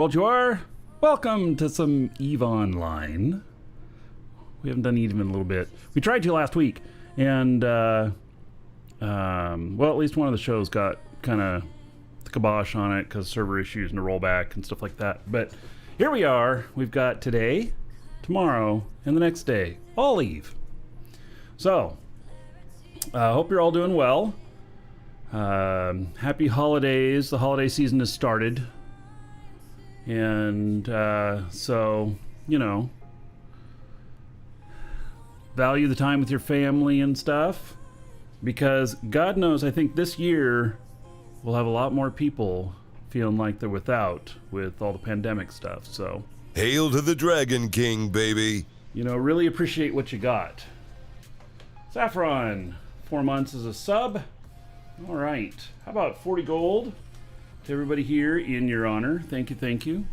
Well, you are. Welcome to some EVE Online. We haven't done EVE in a little bit. We tried to last week, and well, at least one of the shows got kind of the kibosh on it because server issues and a rollback and stuff like that. But here we are. We've got today, tomorrow, and the next day, all EVE. So, hope you're all doing well. Happy holidays. The holiday season has started. And so, you know, value the time with your family and stuff, because God knows, I think this year we'll have a lot more people feeling like they're without with all the pandemic stuff. So hail to the Dragon King, baby. You know, really appreciate what you got. Saffron, 4 months as a sub. All right, how about 40 gold to everybody here in your honor? Thank you, thank you.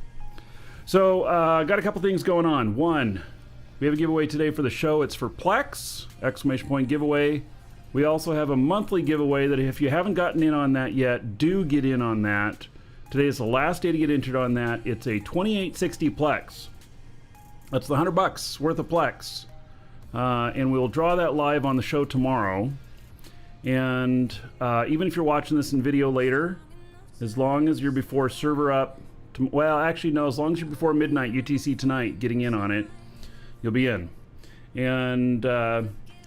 So got a couple things going on. One, we have a giveaway today for the show. It's for Plex, exclamation point giveaway. We also have a monthly giveaway that if you haven't gotten in on that yet, do get in on that. Today is the last day to get entered on that. It's a 2860 Plex. That's the $100 worth of Plex. And we'll draw that live on the show tomorrow. And even if you're watching this in video later, as long as you're before server up, well, actually, no, as long as you're before midnight UTC tonight getting in on it, you'll be in. And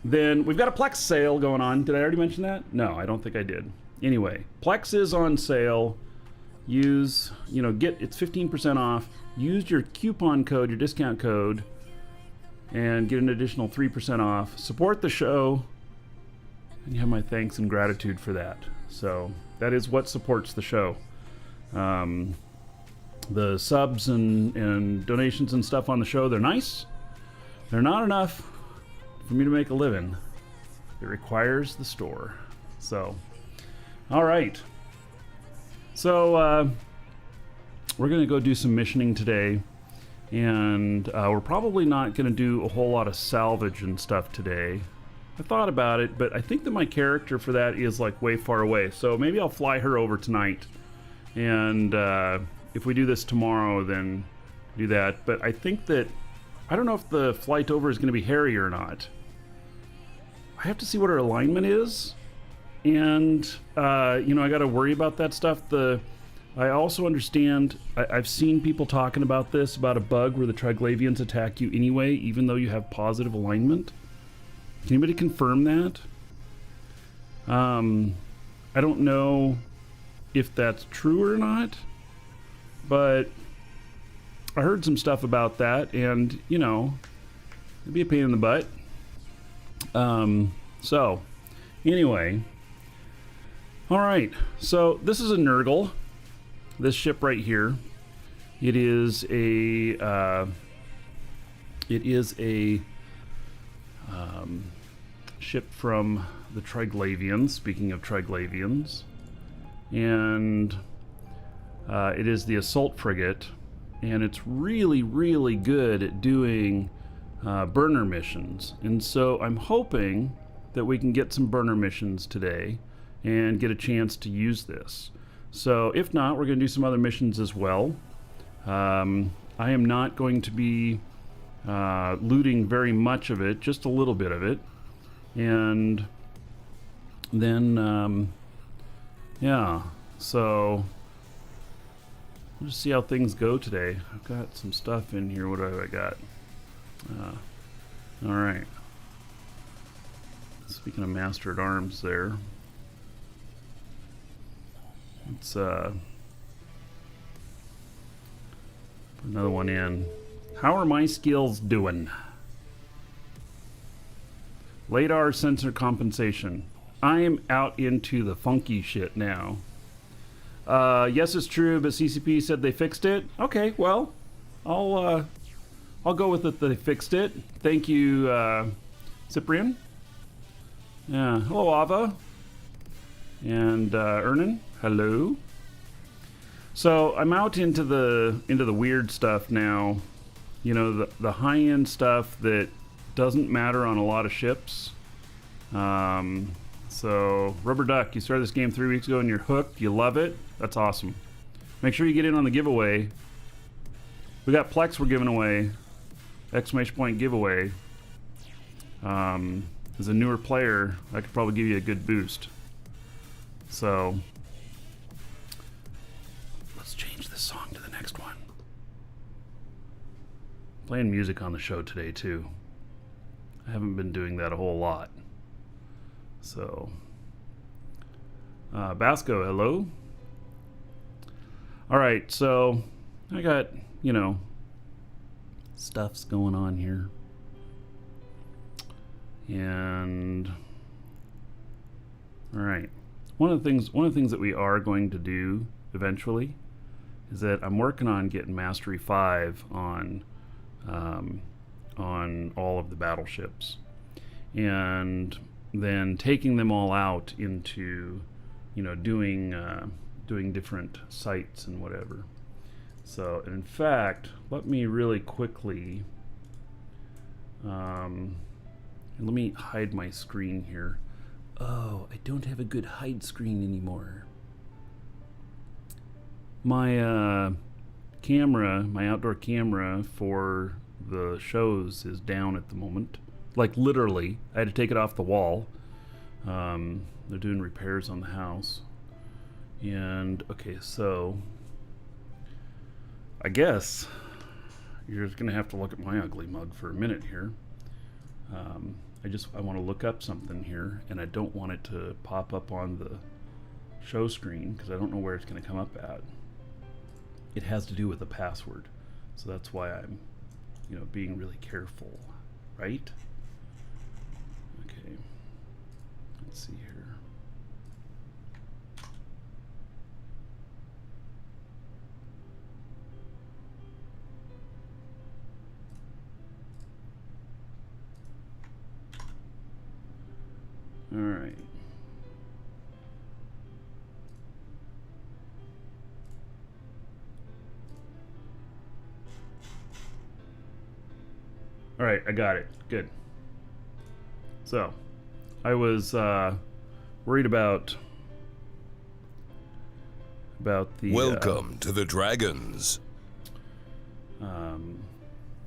then we've got a Plex sale going on. Did I already mention that? No, I don't think I did. Anyway, Plex is on sale. Use, you know, it's 15% off. Use your coupon code, your discount code, and get an additional 3% off. Support the show, and you have my thanks and gratitude for that. So that is what supports the show. The subs and donations and stuff on the show, they're nice. They're not enough for me to make a living. It requires the store. So, all right. So we're going to go do some missioning today. And we're probably not going to do a whole lot of salvage and stuff today. I thought about it, but I think that my character for that is like way far away. So maybe I'll fly her over tonight. And if we do this tomorrow, then do that. But I think that, I don't know if the flight over is going to be Harry or not. I have to see what her alignment is. And, you know, I got to worry about that stuff. I also understand, I've seen people talking about this, about a bug where the Triglavians attack you anyway, even though you have positive alignment. Can anybody confirm that? I don't know if that's true or not, but I heard some stuff about that, and, you know, it'd be a pain in the butt. So, anyway. Alright, so this is a Nergal. This ship right here. It is a ship from the Triglavians, speaking of Triglavians. And it is the assault frigate, and it's really, really good at doing burner missions. And so I'm hoping that we can get some burner missions today and get a chance to use this. So if not, we're going to do some other missions as well. I am not going to be looting very much of it, just a little bit of it. And then, yeah, so we'll just see how things go today. I've got some stuff in here. What have I got? All right. Speaking of Master at Arms there. Let's put another one in. How are my skills doing? LiDAR sensor compensation. I am out into the funky shit now. Yes, it's true, but CCP said they fixed it. Okay, well, I'll go with it that they fixed it. Thank you, Cyprian. Yeah, hello, Ava. And Ernan, hello. So I'm out into the weird stuff now. You know, the high-end stuff that doesn't matter on a lot of ships. So Rubber Duck, you started this game 3 weeks ago and you're hooked. You love it. That's awesome. Make sure you get in on the giveaway. We got Plex we're giving away. Exclamation point giveaway. As a newer player, I could probably give you a good boost. So let's change this song to the next one. Playing music on the show today too. I haven't been doing that a whole lot. So Basco, hello. All right, so I got, you know, stuff's going on here. And all right, one of the things that we are going to do eventually is that I'm working on getting Mastery 5 on all of the battleships, and then taking them all out into, you know, doing different sites and whatever. So in fact, let me really quickly let me hide my screen here. Oh, I don't have a good hide screen anymore. My camera, my outdoor camera for the shows is down at the moment. Like literally, I had to take it off the wall. They're doing repairs on the house. And okay, so I guess you're just gonna have to look at my ugly mug for a minute here. I want to look up something here, and I don't want it to pop up on the show screen because I don't know where it's going to come up at. It has to do with the password, so that's why I'm, you know, being really careful, right? Okay, let's see here. All right. All right, I got it. Good. So, I was worried about the. Welcome to the Dragons.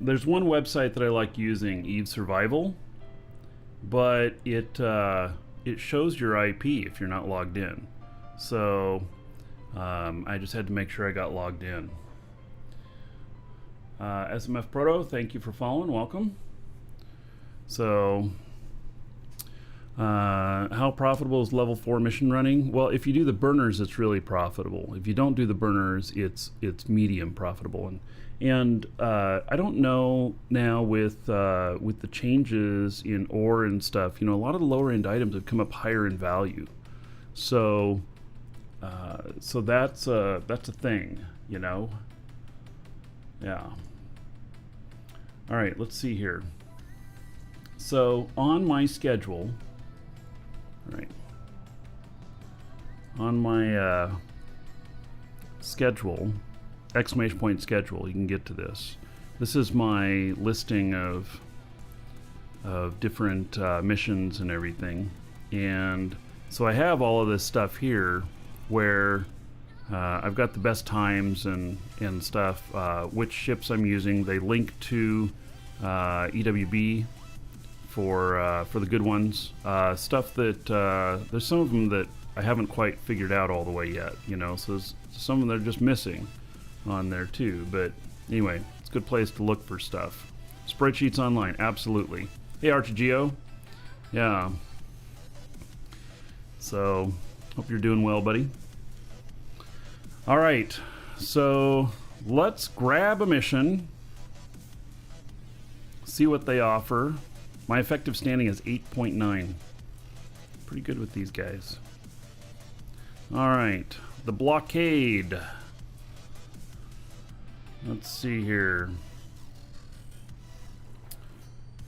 There's one website that I like using, Eve Survival, but it shows your IP if you're not logged in. So I just had to make sure I got logged in. SMF Proto, thank you for following. Welcome. So how profitable is level 4 mission running? Well, if you do the burners, it's really profitable. If you don't do the burners, it's medium profitable. And I don't know now with the changes in ore and stuff, you know, a lot of the lower end items have come up higher in value. So so that's a thing, you know. Yeah. All right, let's see here. So on my schedule, all right, on my schedule, exclamation point schedule, you can get to this. This is my listing of different missions and everything. And so I have all of this stuff here where I've got the best times and stuff, which ships I'm using. They link to EWB for the good ones. Stuff that there's some of them that I haven't quite figured out all the way yet, you know, so there's some of them that are just missing on there too. But anyway, it's a good place to look for stuff. Spreadsheets online, absolutely. Hey Archigeo. Yeah. So hope you're doing well, buddy. All right, so let's grab a mission, see what they offer. My effective standing is 8.9. Pretty good with these guys. All right, the blockade. Let's see here.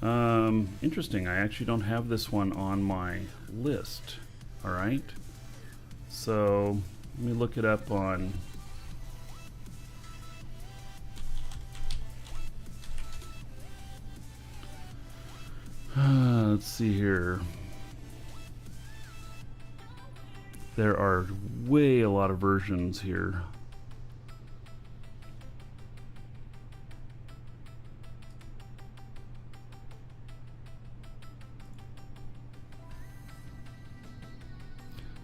Interesting, I actually don't have this one on my list. All right, so let me look it up on let's see here. There are a lot of versions here.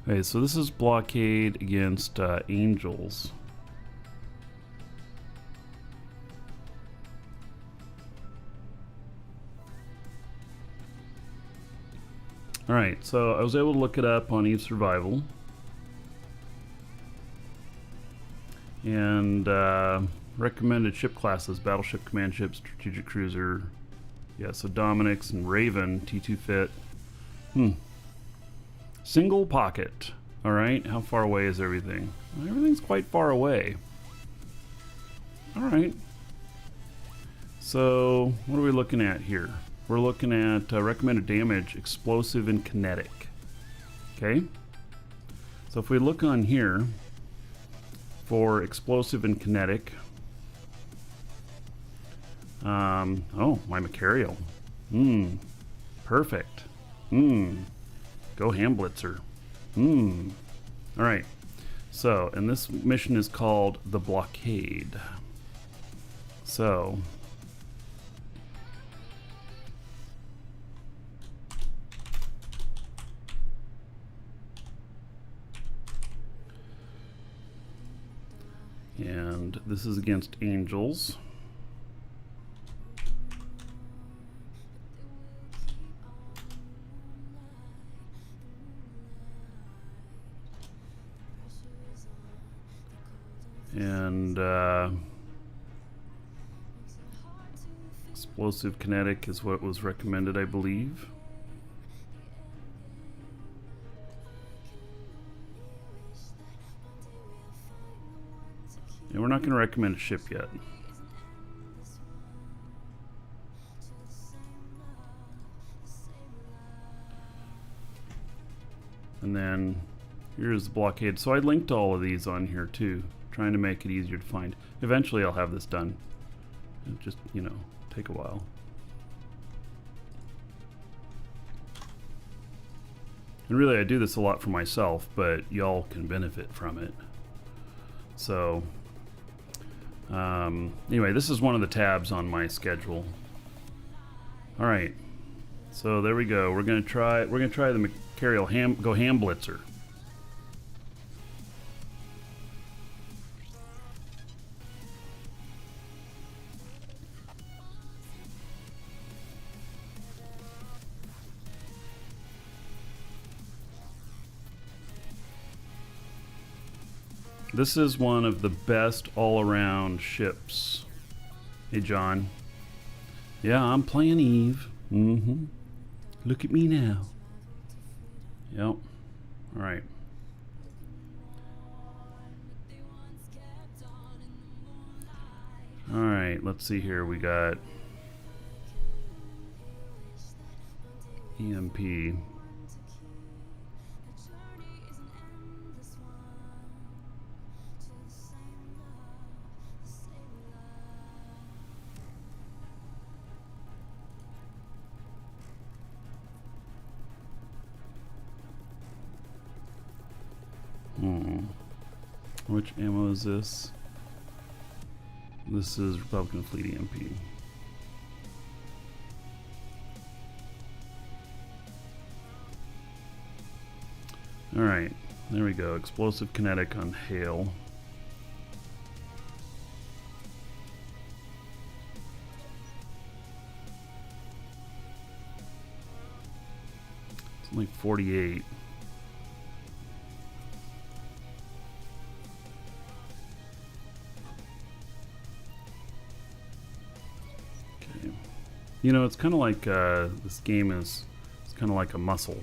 Okay, so this is blockade against angels. Alright, so I was able to look it up on Eve Survival. And recommended ship classes: battleship, command ship, strategic cruiser. Yeah, so Dominic's and Raven, T2 fit. Single pocket. Alright, how far away is everything? Well, everything's quite far away. Alright. So, what are we looking at here? We're looking at recommended damage, explosive and kinetic. Okay? So if we look on here for explosive and kinetic, oh, my Macarial. Perfect. Go Hamblitzer. Alright. So, and this mission is called the Blockade. So, and this is against angels. And explosive kinetic is what was recommended, I believe. And we're not going to recommend a ship yet. And then here's the blockade. So I linked all of these on here too, trying to make it easier to find. Eventually I'll have this done. It'll just, you know, take a while. And really I do this a lot for myself, but y'all can benefit from it. So anyway, this is one of the tabs on my schedule. All right, so there we go. We're gonna try the Macarial Go Hamblitzer. This is one of the best all-around ships. Hey, John. Yeah, I'm playing Eve. Look at me now. Yep. All right. All right, let's see here. We got EMP. Which ammo is this? This is Republican Fleet EMP. Alright, there we go. Explosive kinetic on hail. It's only 48. You know, it's kind of like this game is. It's kind of like a muscle.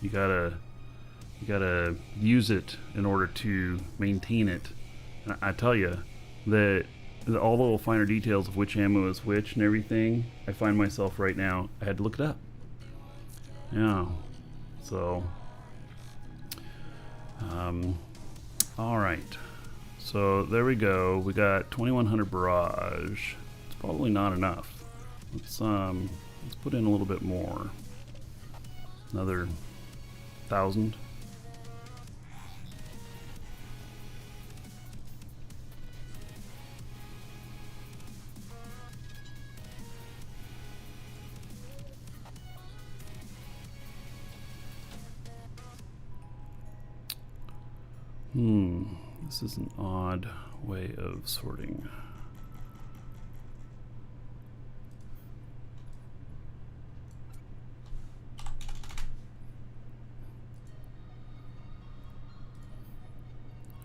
You gotta use it in order to maintain it. And I tell you that all the little finer details of which ammo is which and everything. I find myself right now. I had to look it up. Yeah. So. All right. So there we go. We got 2100 barrage. It's probably not enough. Let's put in a little bit more. Another 1,000. This is an odd way of sorting.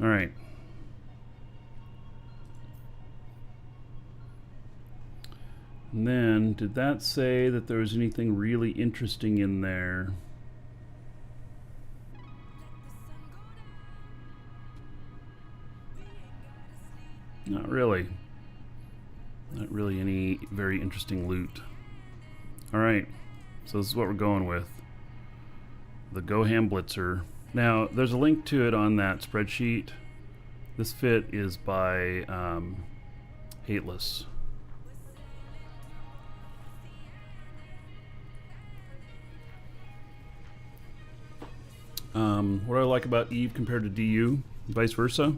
All right. And then, did that say that there was anything really interesting in there? Not really. Not really any very interesting loot. All right. So this is what we're going with. The Goham Blitzer. Now, there's a link to it on that spreadsheet. This fit is by Hateless. What do I like about Eve compared to DU, vice versa?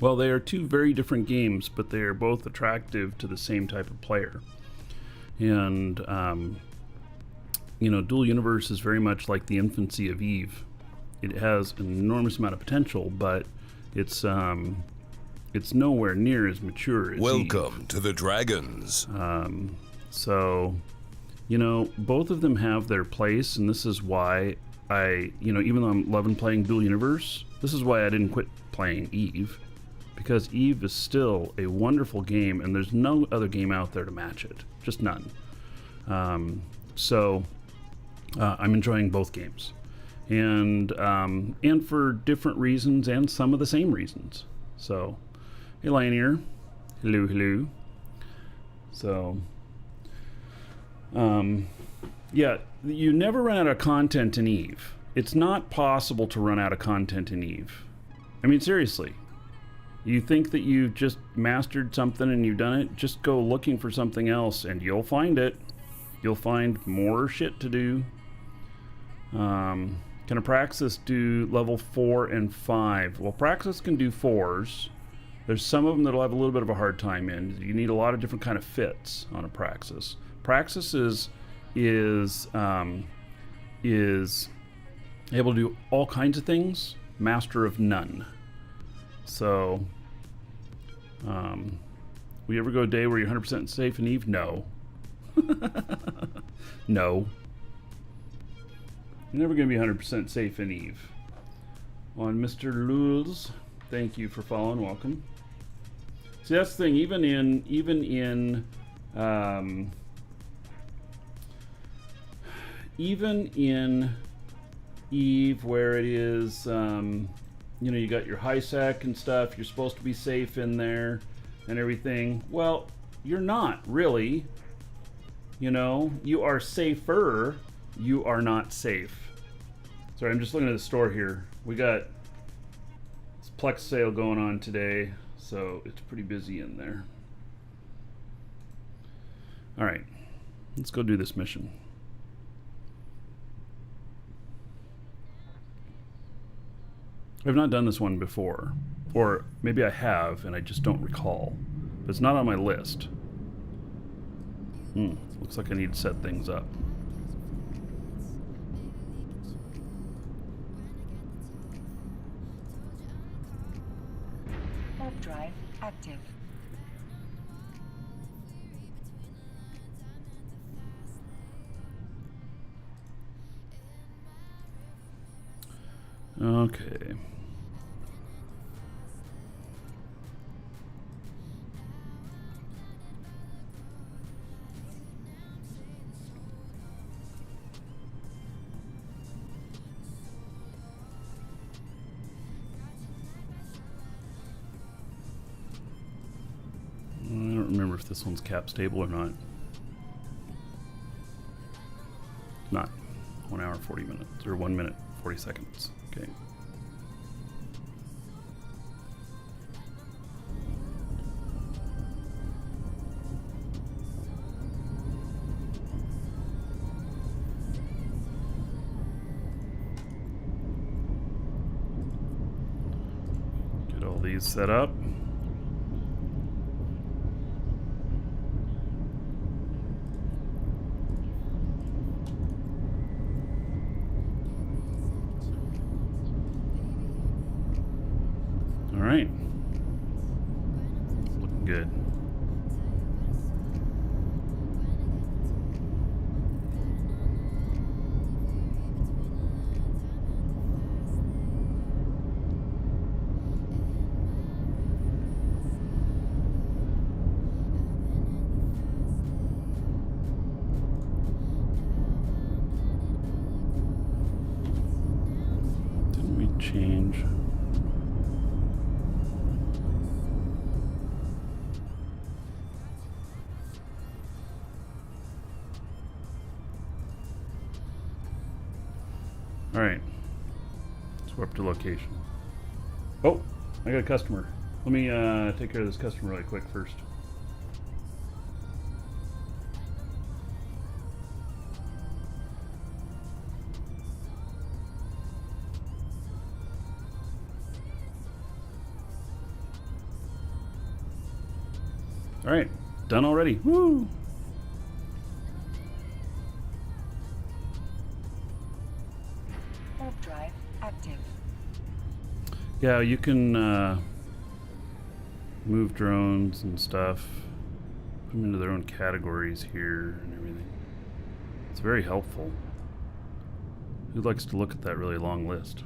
Well, they are two very different games, but they are both attractive to the same type of player. And, you know, Dual Universe is very much like the infancy of Eve. It has an enormous amount of potential, but it's nowhere near as mature as Welcome Eve. to the Dragons. So, you know, both of them have their place, and this is why even though I'm loving playing Dual Universe, this is why I didn't quit playing Eve, because Eve is still a wonderful game, and there's no other game out there to match it, just none. So I'm enjoying both games, and for different reasons, and some of the same reasons. So, hey, Lionier, hello. So, yeah, you never run out of content in Eve. It's not possible to run out of content in Eve. I mean, seriously. You think that you've just mastered something and you've done it, just go looking for something else and you'll find it. You'll find more shit to do. Can a Praxis do level 4 and 5? Well, Praxis can do 4s. There's some of them that'll have a little bit of a hard time in. You need a lot of different kind of fits on a Praxis. Praxis is able to do all kinds of things, master of none. So, will you ever go a day where you're 100% safe in Eve? No. No. You're never going to be 100% safe in Eve. On Mr. Lules, thank you for following. Welcome. See, that's the thing. Even in Eve, where it is, you know, you got your high sec and stuff, you're supposed to be safe in there and everything. Well, you're not really. You know, you are safer, you are not safe. Sorry, I'm just looking at the store here. We got this Plex sale going on today, so it's pretty busy in there. All right, let's go do this mission. I've not done this one before, or maybe I have and I just don't recall, but it's not on my list. Looks like I need to set things up. Warp drive active. Okay. I don't remember if this one's cap stable or not. Not. 1 hour 40 minutes, or 1 minute 40 seconds. Okay. Get all these set up. change. All right, swap to location. Oh, I got a customer. Let me take care of this customer really quick first. All right, done already. Woo! Warp drive active. Yeah, you can move drones and stuff, put them into their own categories here and everything. It's very helpful. Who likes to look at that really long list?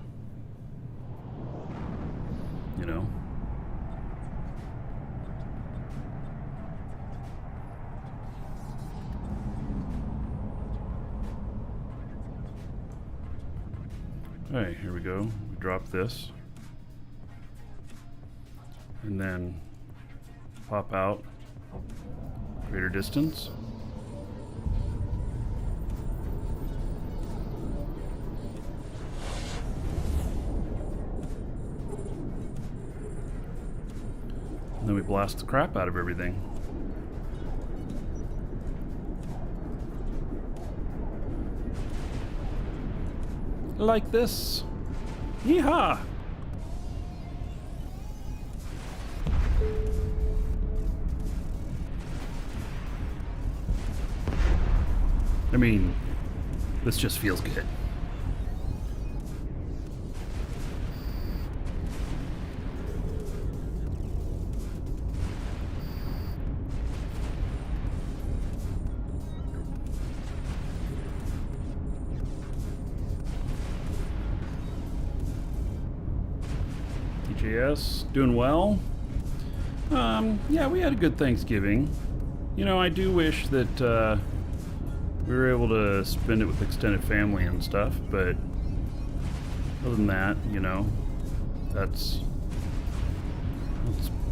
You know? Alright, here we go. We drop this. And then pop out greater distance. And then we blast the crap out of everything. Like this. Yeehaw! I mean, this just feels good. TJS, doing well. Yeah, we had a good Thanksgiving. You know, I do wish that we were able to spend it with extended family and stuff, but other than that, you know, that's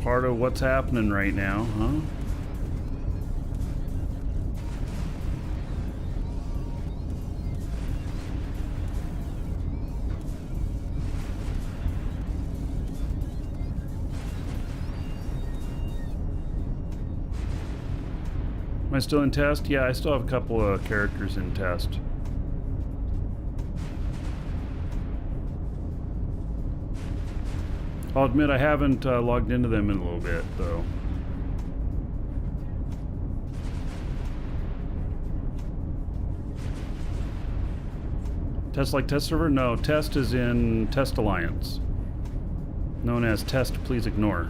part of what's happening right now, huh? Am I still in test? Yeah, I still have a couple of characters in test. I'll admit I haven't logged into them in a little bit, though. Test like test server? No, test is in Test Alliance. Known as test, please ignore.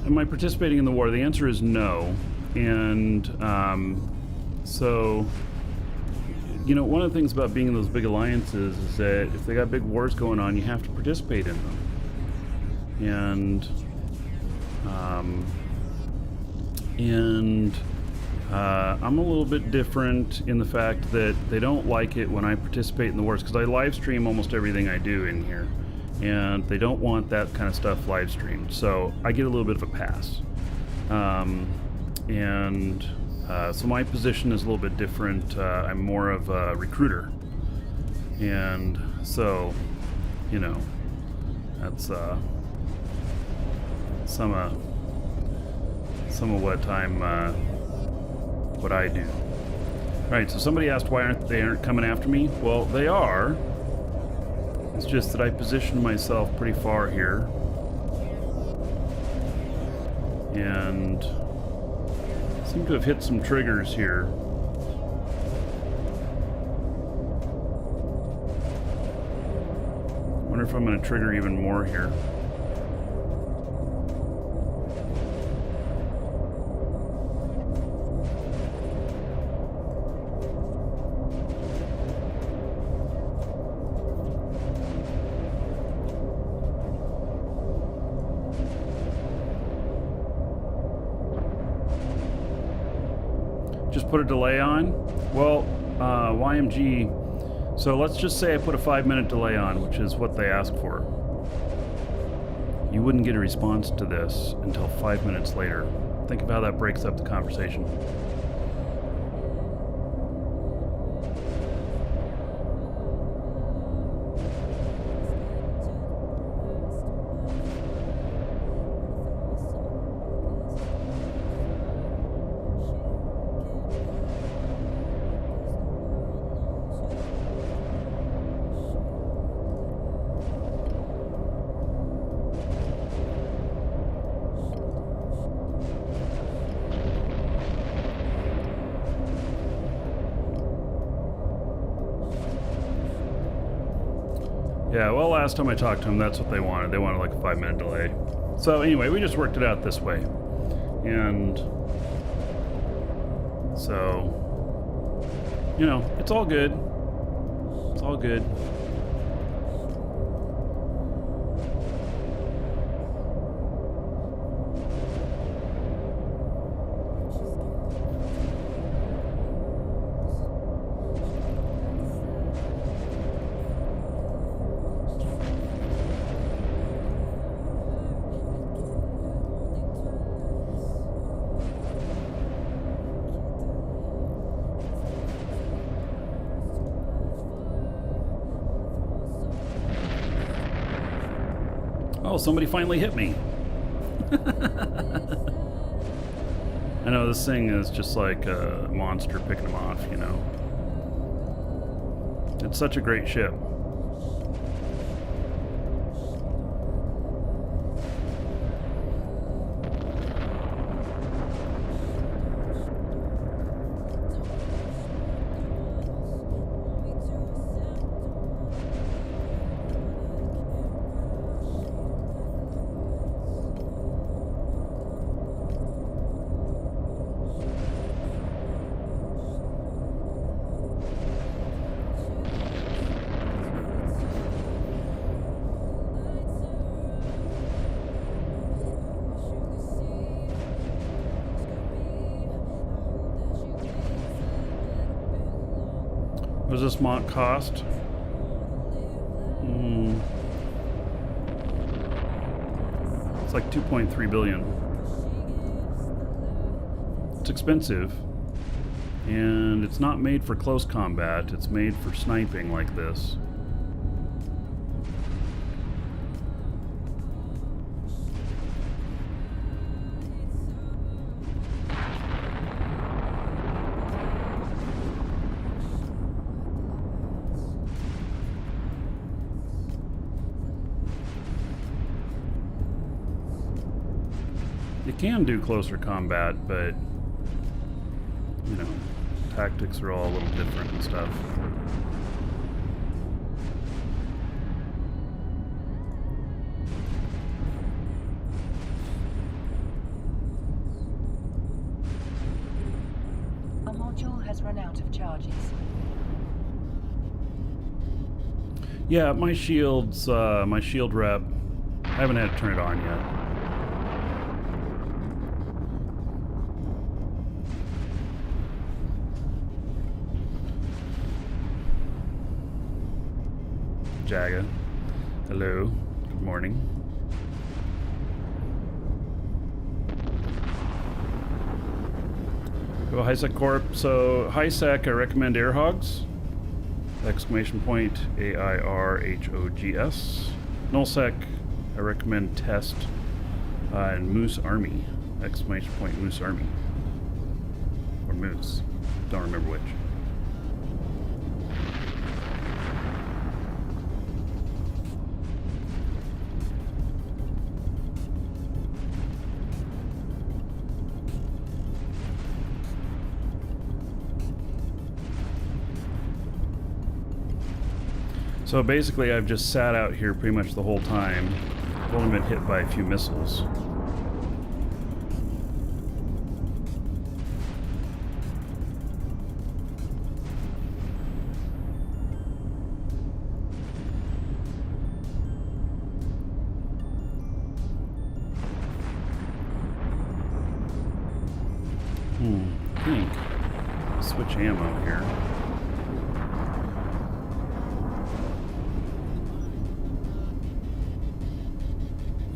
Am I participating in the war? The answer is no. And so, you know, one of the things about being in those big alliances is that if they got big wars going on, you have to participate in them. And I'm a little bit different in the fact that they don't like it when I participate in the wars, because I live stream almost everything I do in here. And they don't want that kind of stuff live streamed, so I get a little bit of a pass. So my position is a little bit different. I'm more of a recruiter, and so, you know, that's some of what I do. All right, so somebody asked why they aren't coming after me. Well, they are. It's just that I positioned myself pretty far here. And seem to have hit some triggers here. Wonder if I'm going to trigger even more here. Just put a delay on? Well, YMG, so let's just say I put a 5-minute delay on, which is what they asked for. You wouldn't get a response to this until 5 minutes later. Think of how that breaks up the conversation. Yeah, well, last time I talked to them, that's what they wanted. They wanted like a 5-minute delay. So anyway, we just worked it out this way. And so, you know, it's all good. It's all good. Oh, somebody finally hit me. I know this thing is just like a monster picking them off, you know. It's such a great ship. What does this mock cost? It's like 2.3 billion. It's expensive. And it's not made for close combat. It's made for sniping like this. You can do closer combat, but, you know, tactics are all a little different and stuff. A module has run out of charges. Yeah, my shield's, my shield rep, I haven't had to turn it on yet. Jaga. Hello. Good morning. Go HiSec Corp. So HiSec, I recommend air hogs. Exclamation point AIRHOGS. Nullsec, I recommend test. And Moose Army. Exclamation point Moose Army. Or Moose. Don't remember which. So basically I've just sat out here pretty much the whole time. I've only been hit by a few missiles. Pink. switch ammo here.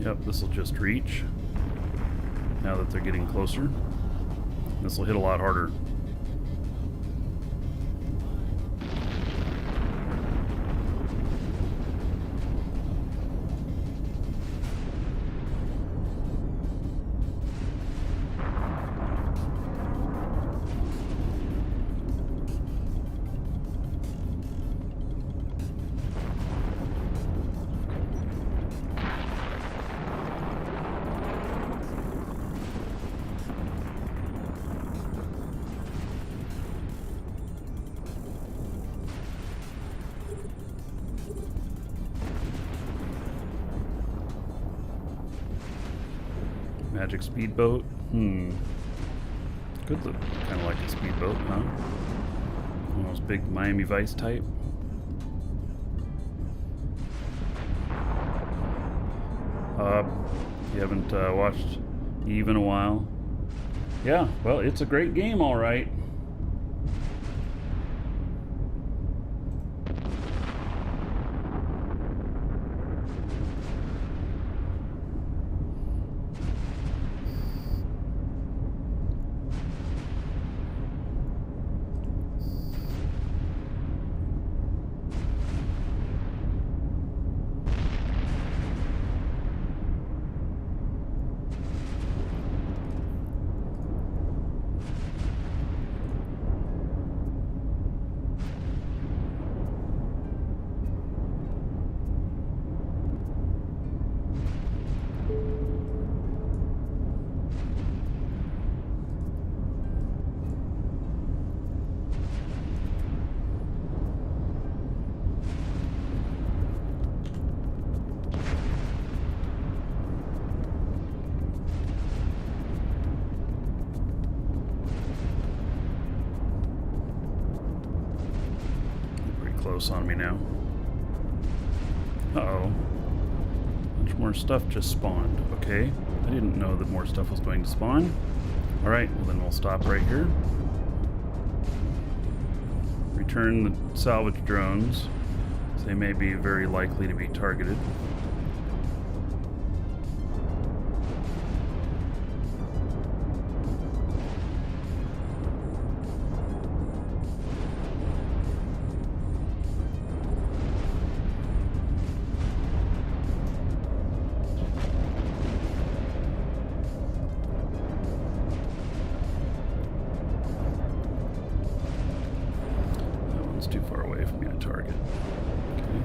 Yep, this will just reach. Now that they're getting closer. This will hit a lot harder. Magic speedboat. Could look kind of like a speedboat, huh? Almost big Miami Vice type. You haven't watched Eve in a while. Yeah, well, it's a great game, all right. On me now. Uh-oh. Much more stuff just spawned. Okay. I didn't know that more stuff was going to spawn. Alright, well then we'll stop right here. Return the salvage drones. They may be very likely to be targeted. Too far away for me to target. Okay.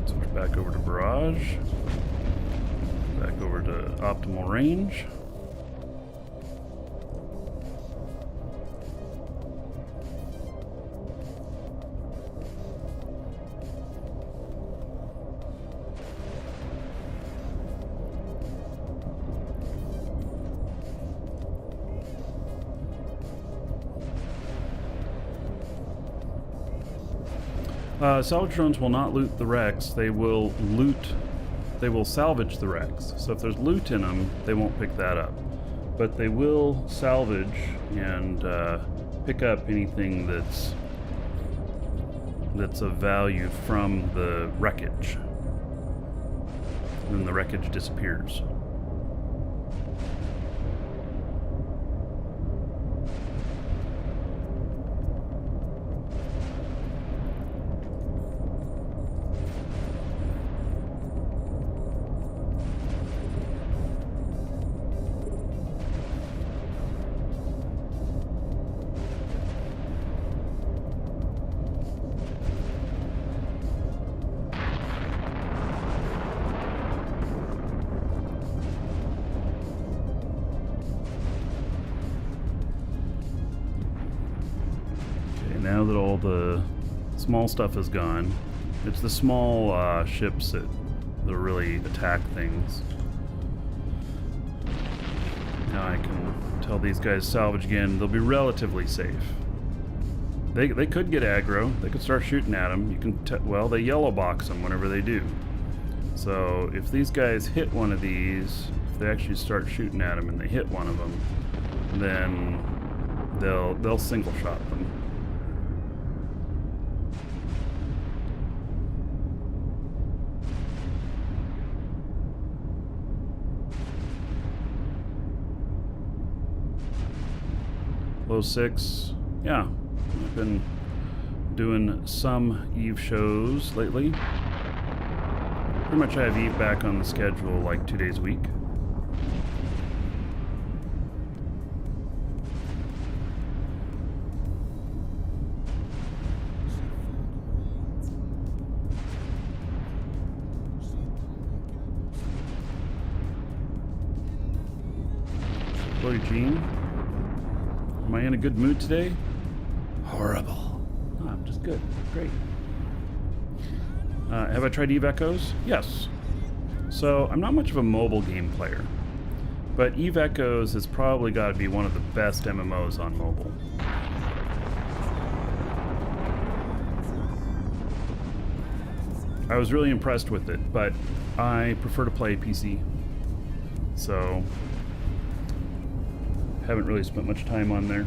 Switch back over to barrage. Back over to optimal range. Salvage drones will not loot the wrecks. They will salvage the wrecks. So if there's loot in them, they won't pick that up. But they will salvage and pick up anything that's of value from the wreckage. And then the wreckage disappears. Now that all the small stuff is gone, it's the small ships that really attack things. Now I can tell these guys salvage again. They'll be relatively safe. They could get aggro. They could start shooting at them. You can well, they yellow box them whenever they do. So if these guys hit one of these, if they actually start shooting at them and they hit one of them, then they'll single shot them. Low 6, yeah. I've been doing some Eve shows lately. Pretty much I have Eve back on the schedule like 2 days a week. Hello, Eugene. Am I in a good mood today? Horrible. Oh, I'm just good. Great. Have I tried Eve Echoes? Yes. So, I'm not much of a mobile game player, but Eve Echoes has probably got to be one of the best MMOs on mobile. I was really impressed with it, but I prefer to play PC. So, haven't really spent much time on there.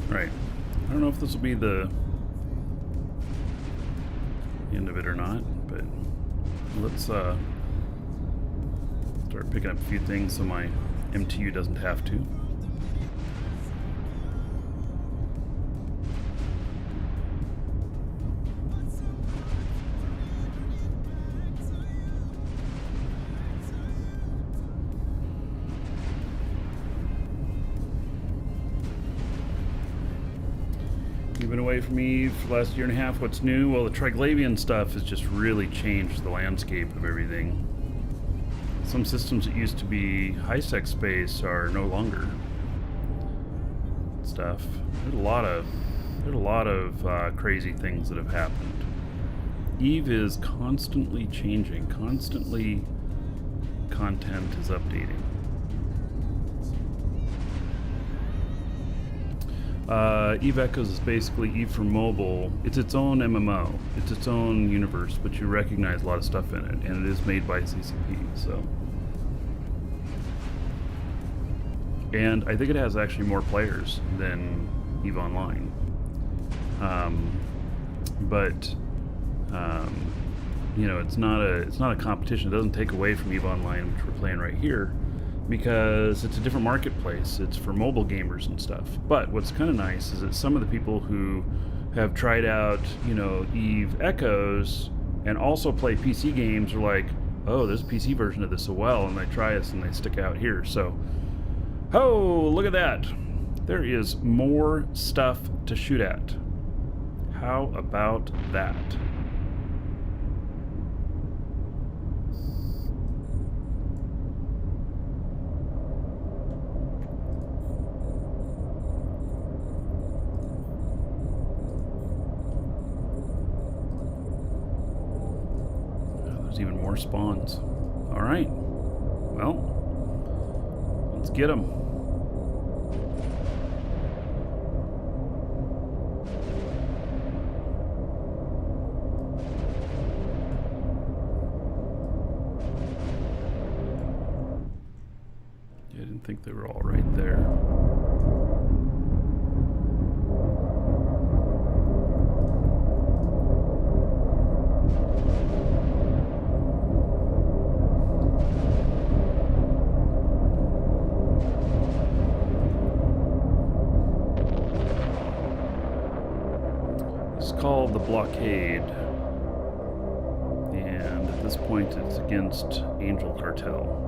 Right. I don't know if this will be the end of it or not, but let's start picking up a few things so my MTU doesn't have to. You've been away from me for the last year and a half. What's new? Well, the Triglavian stuff has just really changed the landscape of everything. Some systems that used to be high-sec space are no longer stuff. There's a lot of crazy things that have happened. Eve is constantly changing. Constantly, content is updating. Eve Echoes is basically Eve for mobile. It's its own MMO. It's its own universe, but you recognize a lot of stuff in it, and it is made by CCP, so. And I think it has actually more players than Eve Online. You know, it's not a competition. It doesn't take away from Eve Online, which we're playing right here, because it's a different marketplace. It's for mobile gamers and stuff. But what's kind of nice is that some of the people who have tried out, you know, Eve Echoes and also play PC games are like, oh, there's a PC version of this as well, and they try this and they stick out here. So, oh, look at that. There is more stuff to shoot at. How about that? There's even more spawns. All right. Well, let's get them. I didn't think they were all right there. Called the Blockade, and at this point it's against Angel Cartel.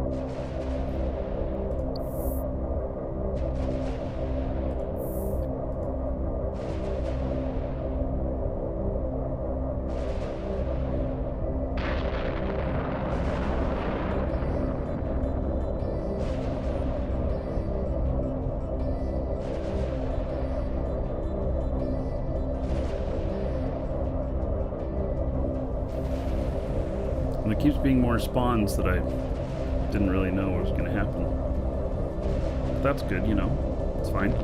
keeps being more spawns that I didn't really know was going to happen. But that's good, you know. It's fine.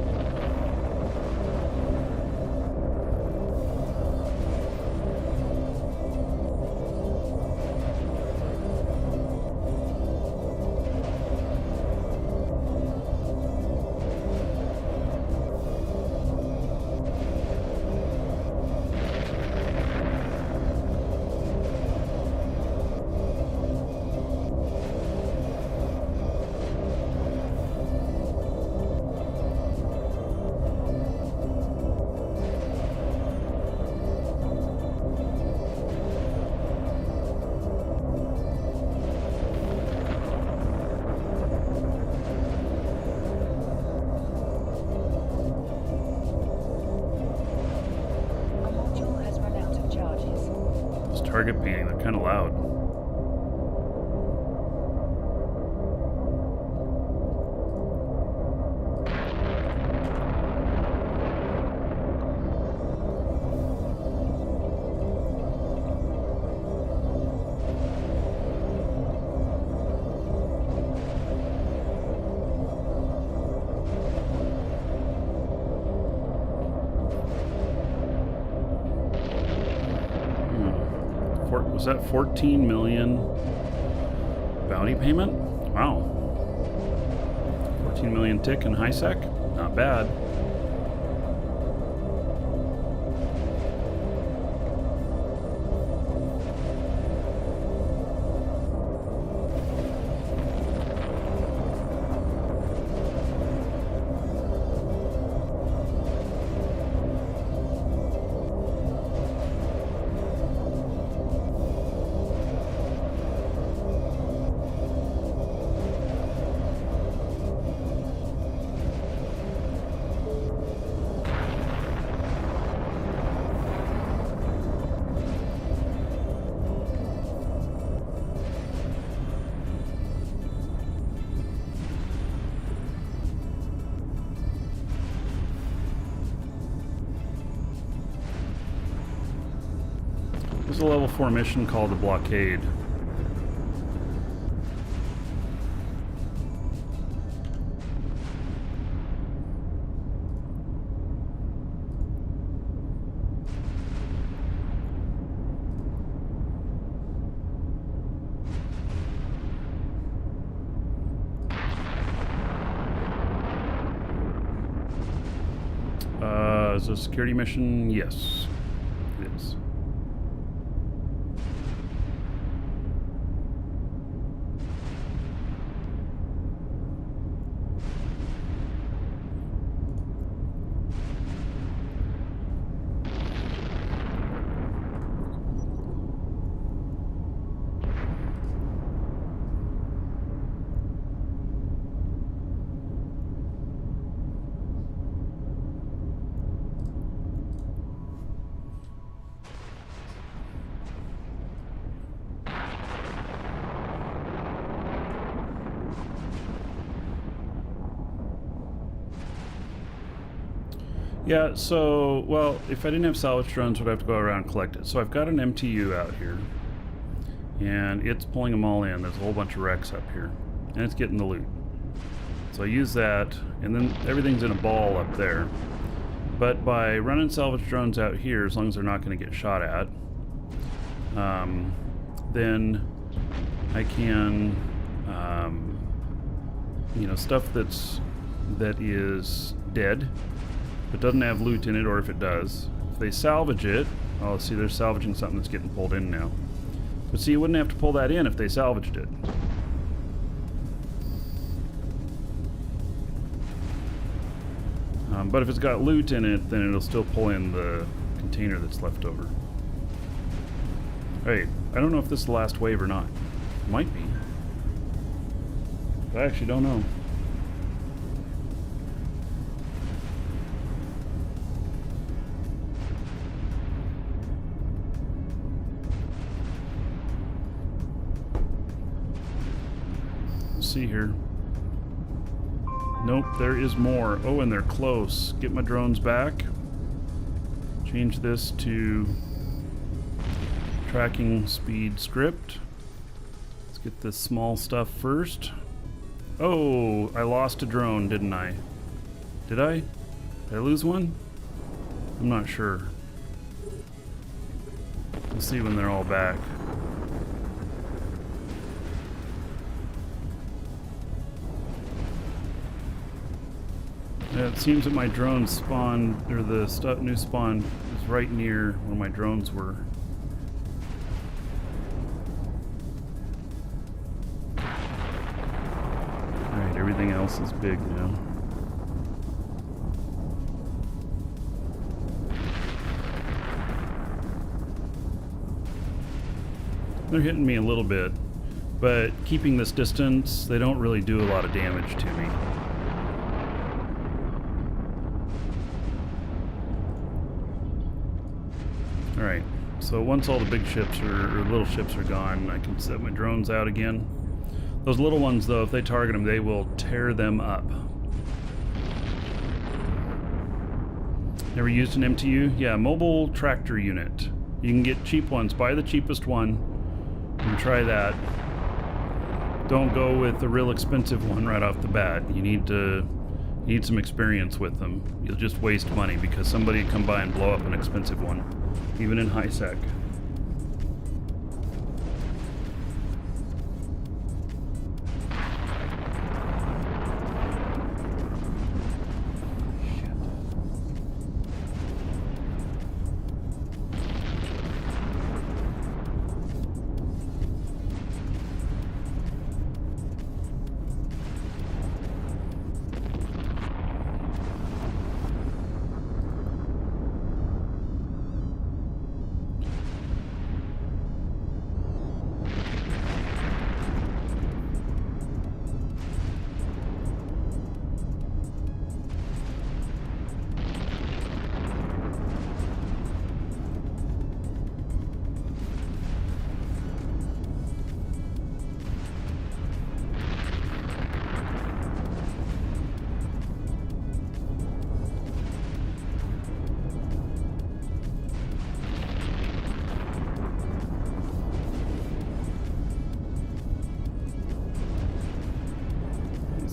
Target beating, they're kind of loud. Was that 14 million bounty payment? Wow. 14 million tick and high sec? Not bad. There's a level 4 mission called the Blockade. Is it a security mission? Yes, it is. Yeah, so, well, if I didn't have salvage drones, would I have to go around and collect it? So I've got an MTU out here, and it's pulling them all in. There's a whole bunch of wrecks up here, and it's getting the loot. So I use that, and then everything's in a ball up there. But by running salvage drones out here, as long as they're not going to get shot at, then I can, you know, stuff that is dead, but doesn't have loot in it, or if it does, if they salvage it, oh, see, they're salvaging something that's getting pulled in now. But see, you wouldn't have to pull that in if they salvaged it. But if it's got loot in it, then it'll still pull in the container that's left over. Hey, I don't know if this is the last wave or not. It might be. I actually don't know. See here. Nope, there is more. Oh, and they're close. Get my drones back. Change this to tracking speed script. get this small stuff first. Oh, I lost a drone, didn't I? Did I? Did I lose one? I'm not sure. We'll see when they're all back. Yeah, it seems that my drone spawned, or the new spawn is right near where my drones were. Alright, everything else is big now. They're hitting me a little bit, but keeping this distance, they don't really do a lot of damage to me. Alright, so once all the big ships or little ships are gone, I can set my drones out again. Those little ones, though, if they target them, they will tear them up. Never used an MTU? Yeah, mobile tractor unit. You can get cheap ones. Buy the cheapest one and try that. Don't go with the real expensive one right off the bat. You need some experience with them. You'll just waste money because somebody will come by and blow up an expensive one, even in high sec.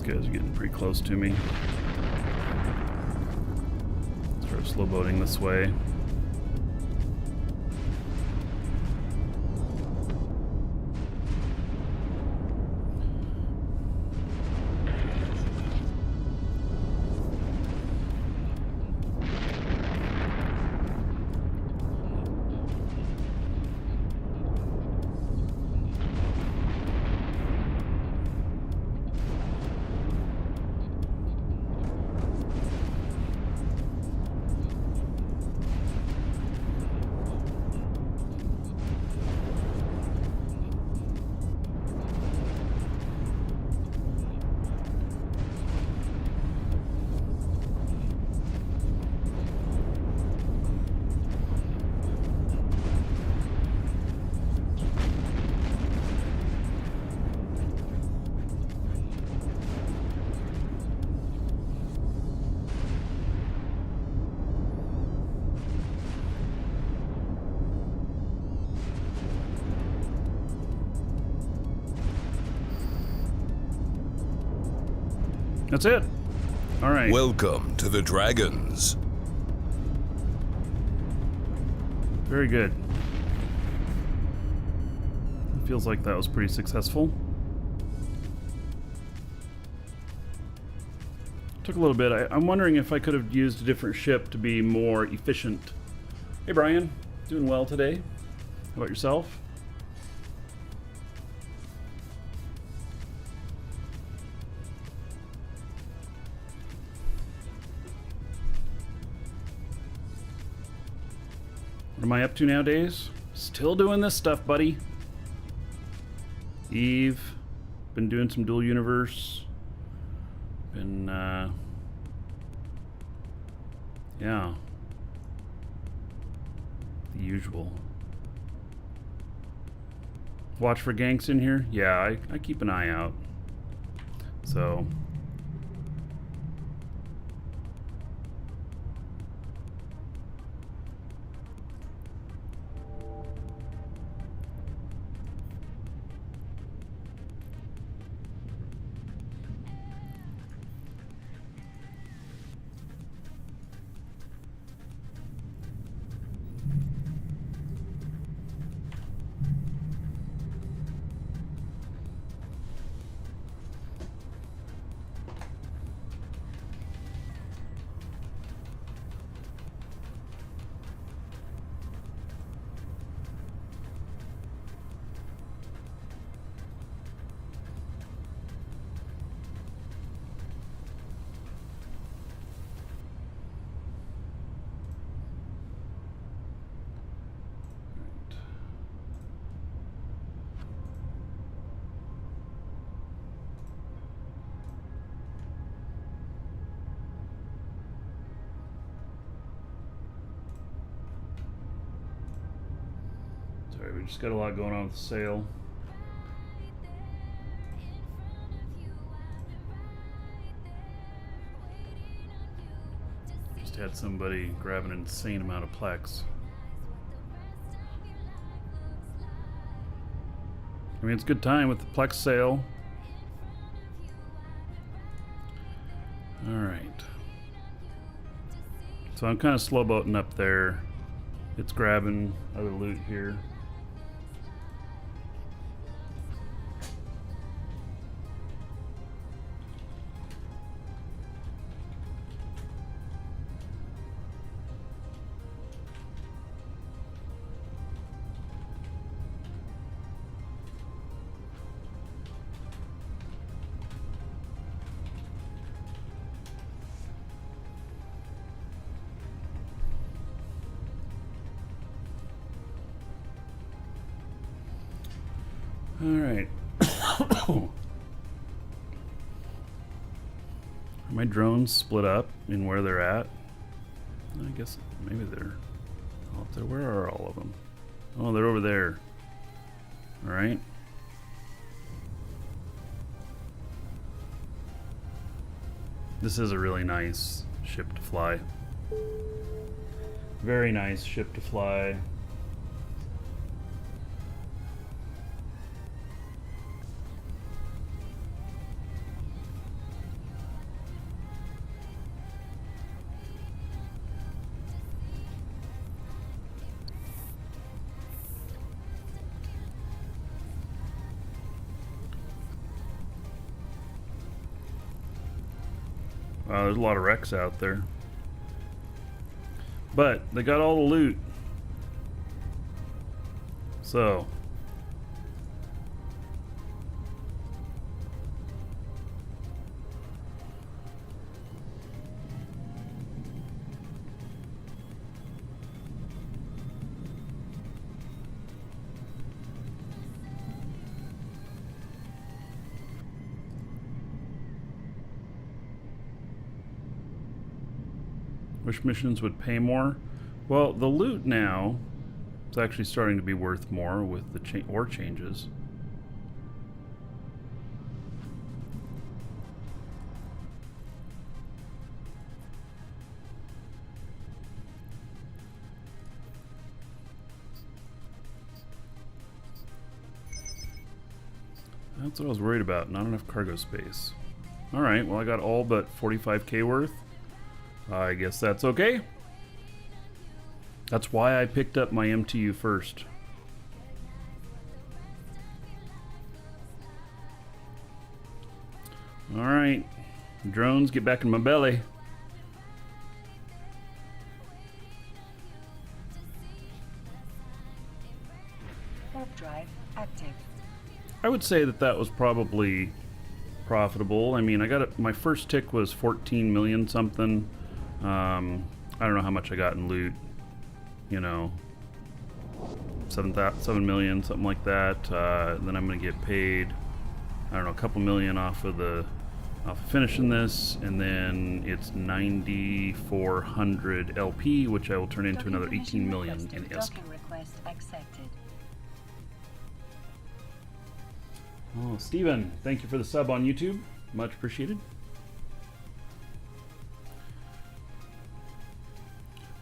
Guys are getting pretty close to me. Start slow boating this way. That's it. All right. Welcome to the Dragons. Very good. Feels like that was pretty successful. Took a little bit. I'm wondering if I could have used a different ship to be more efficient. Hey Brian, doing well today. How about yourself? What am I up to nowadays? Still doing this stuff, buddy. Eve. Been doing some dual universe. Been, yeah. The usual. Watch for ganks in here? Yeah, I keep an eye out. So... Sorry, we just got a lot going on with the sale. Just had somebody grab an insane amount of Plex. I mean, it's a good time with the Plex sale. Alright. So I'm kind of slow boating up there. It's grabbing other loot here. All right. Are my drones split up in where they're at? I guess maybe they're all up there. Where are all of them? Oh, they're over there. All right. This is a really nice ship to fly. Very nice ship to fly. Wow, there's a lot of wrecks out there. But they got all the loot. So. Which missions would pay more? Well, the loot now is actually starting to be worth more with the ore changes. That's what I was worried about, not enough cargo space. Alright, well I got all but 45k worth. I guess that's okay. That's why I picked up my MTU first. Alright, drones, get back in my belly. Warp drive active. I would say that that was probably profitable. I mean, I got my first tick was 14 million something. I don't know how much I got in loot. You know, 7 million, something like that. Then I'm gonna get paid, I don't know, a couple million off of finishing this, and then it's 9,400 LP, which I will turn into another 18 million in ISK. Request accepted. Oh, Steven, thank you for the sub on YouTube. Much appreciated.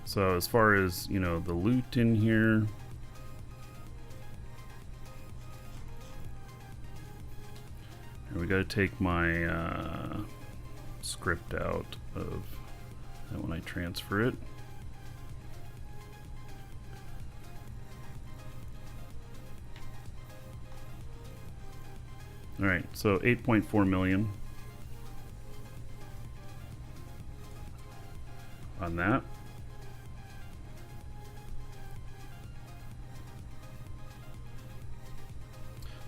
So as far as, you know, the loot in here, and we got to take my script out of that when I transfer it. All right, so 8.4 million on that.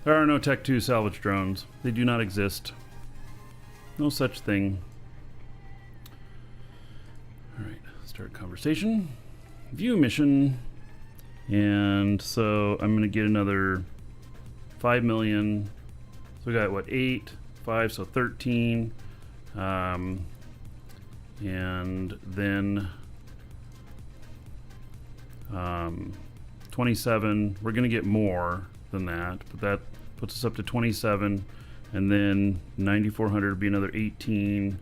There are no Tech 2 salvage drones. They do not exist. No such thing. Alright, start conversation. View mission. And so I'm going to get another 5 million. So we got what, 8, 5, so 13. And then 27. We're going to get more than that, but that puts us up to 27. And then 9,400 would be another 18.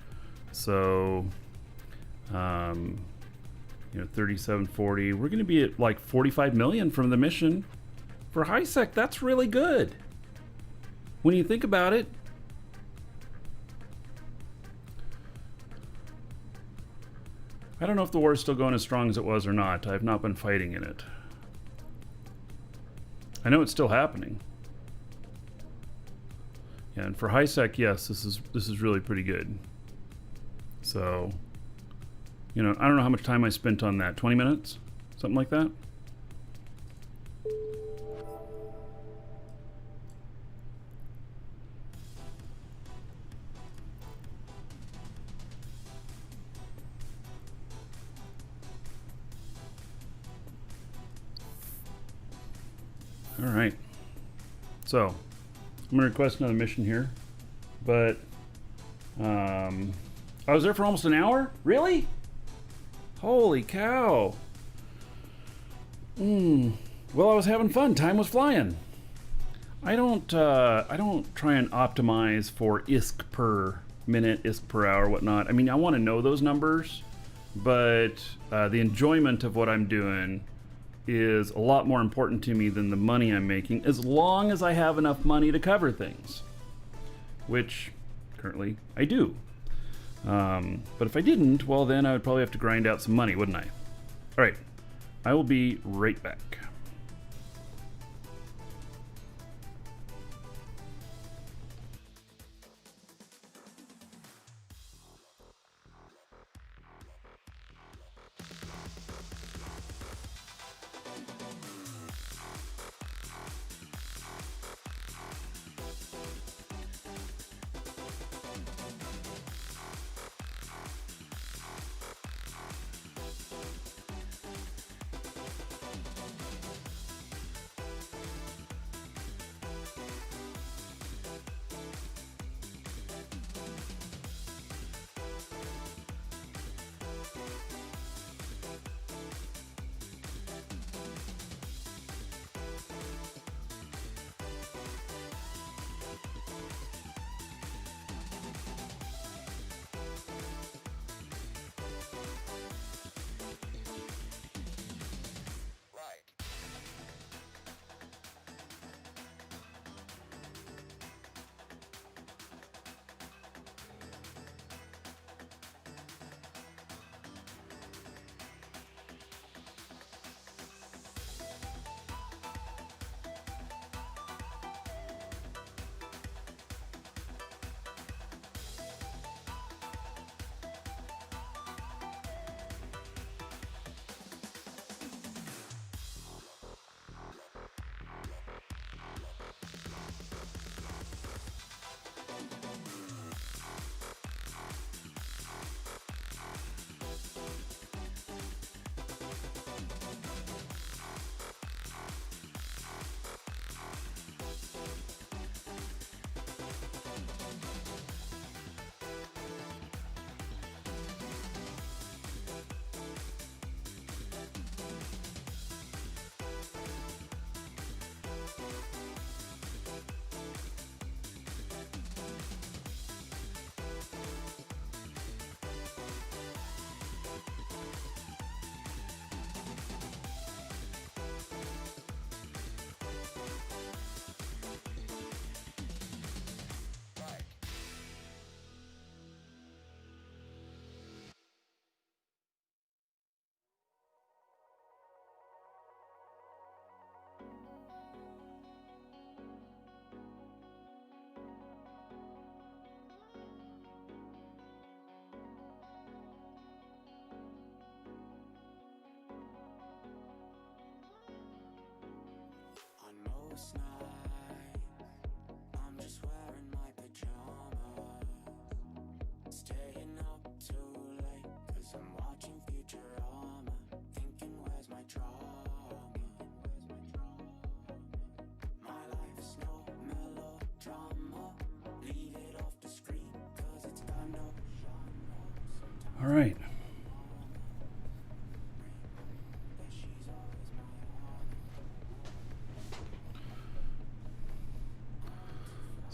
So, you know, 3740. We're going to be at like 45 million from the mission. For high sec, that's really good. When you think about it. I don't know if the war is still going as strong as it was or not. I've not been fighting in it. I know it's still happening. Yeah, and for high sec, yes, this is really pretty good. So, you know, I don't know how much time I spent on that. 20 minutes? Something like that? All right. So, I'm going to request another mission here. But, I was there for almost an hour? Really? Holy cow. Well, I was having fun. Time was flying. I don't try and optimize for ISK per minute, ISK per hour, whatnot. I mean, I want to know those numbers, but the enjoyment of what I'm doing is a lot more important to me than the money I'm making, as long as I have enough money to cover things, which currently I do. But if I didn't, well, then I would probably have to grind out some money, wouldn't I? All right, I will be right back. Most nights, I'm just wearing my pajamas, staying up too late, cause I'm watching Futurama, thinking where's my drama, my life's no melodrama, leave it off the screen, cause it's got no genre. All right.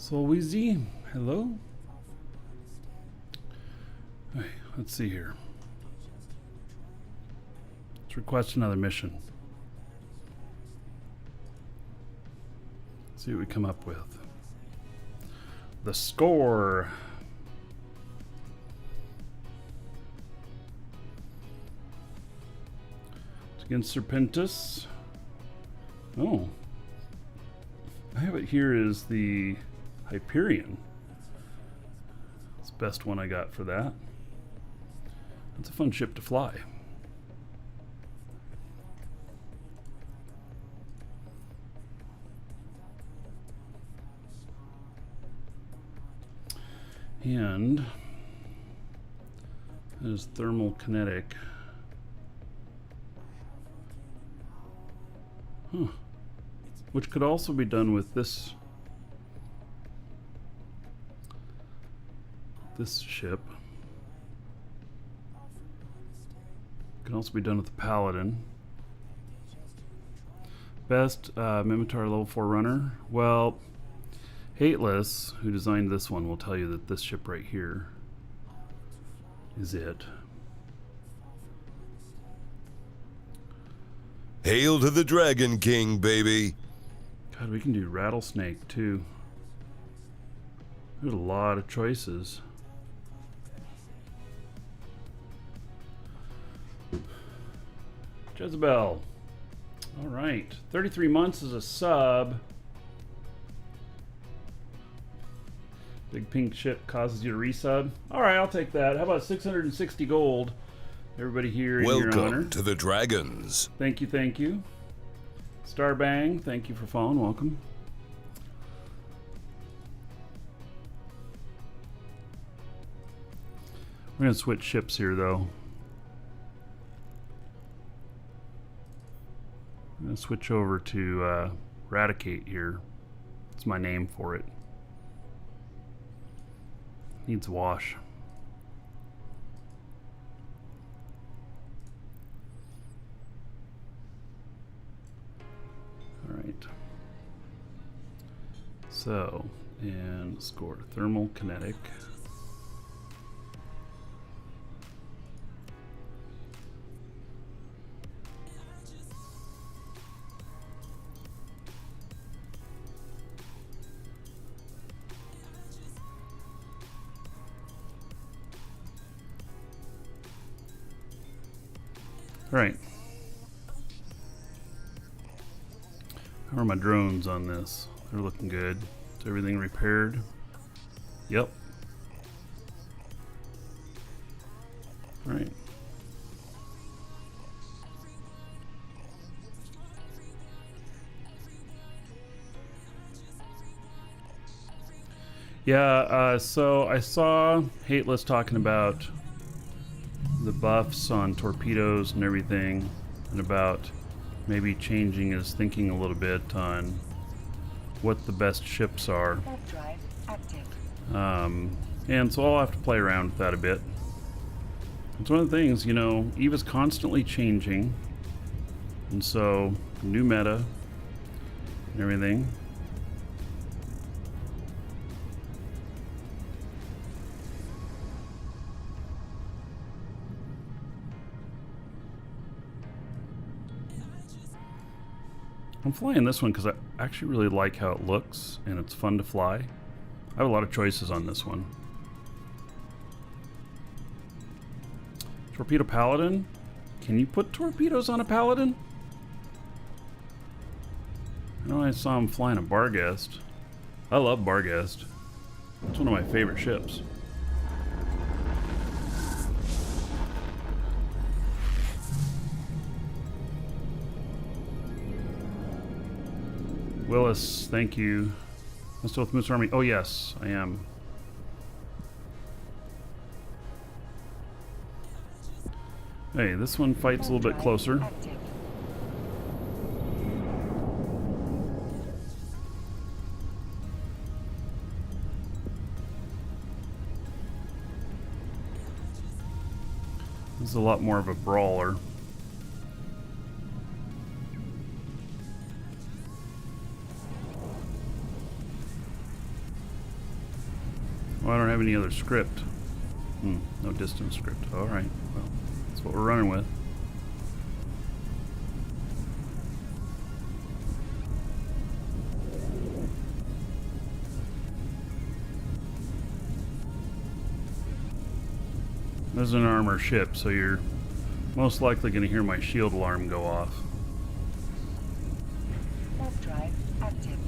SOE, hello. Okay, let's see here. Let's request another mission. See what we come up with. The score. It's against Serpentis. Oh. I have it here as the Hyperion. It's the best one I got for that. It's a fun ship to fly. And there's thermal kinetic. Huh. Which could also be done with this ship. Can also be done with the Paladin. Best Mimitar level 4 runner. Well, Hateless, who designed this one, will tell you that this ship right here is it. Hail to the Dragon King, baby. God, we can do Rattlesnake too. There's a lot of choices. Jezebel. All right, 33 months as a sub. Big pink ship causes you to resub. All right, I'll take that. How about 660 gold? Everybody here in your honor. Welcome to the Dragons. Thank you, thank you. Starbang, thank you for following. Welcome. We're gonna switch ships here, though. I'm gonna switch over to Radicate here. That's my name for it. Needs a wash. All right. So, and score thermal kinetic. All right. How are my drones on this? They're looking good. Is everything repaired? Yep. All right. Yeah, so I saw Hateless talking about the buffs on torpedoes and everything, and about maybe changing his thinking a little bit on what the best ships are. Warp drive active. And so I'll have to play around with that a bit. It's one of the things, you know, EVA's constantly changing, and so new meta and everything. I'm flying this one because I actually really like how it looks and it's fun to fly. I have a lot of choices on this one. Torpedo Paladin? Can you put torpedoes on a Paladin? I know I saw him flying a Barghest. I love Barghest. It's one of my favorite ships. Willis, thank you. I'm still with Moose Army. Oh yes, I am. Hey, this one fights a little bit closer. Active. This is a lot more of a brawler. I don't have any other script. No distance script. Alright, well, that's what we're running with. This is an armor ship, so you're most likely going to hear my shield alarm go off. Warp drive active.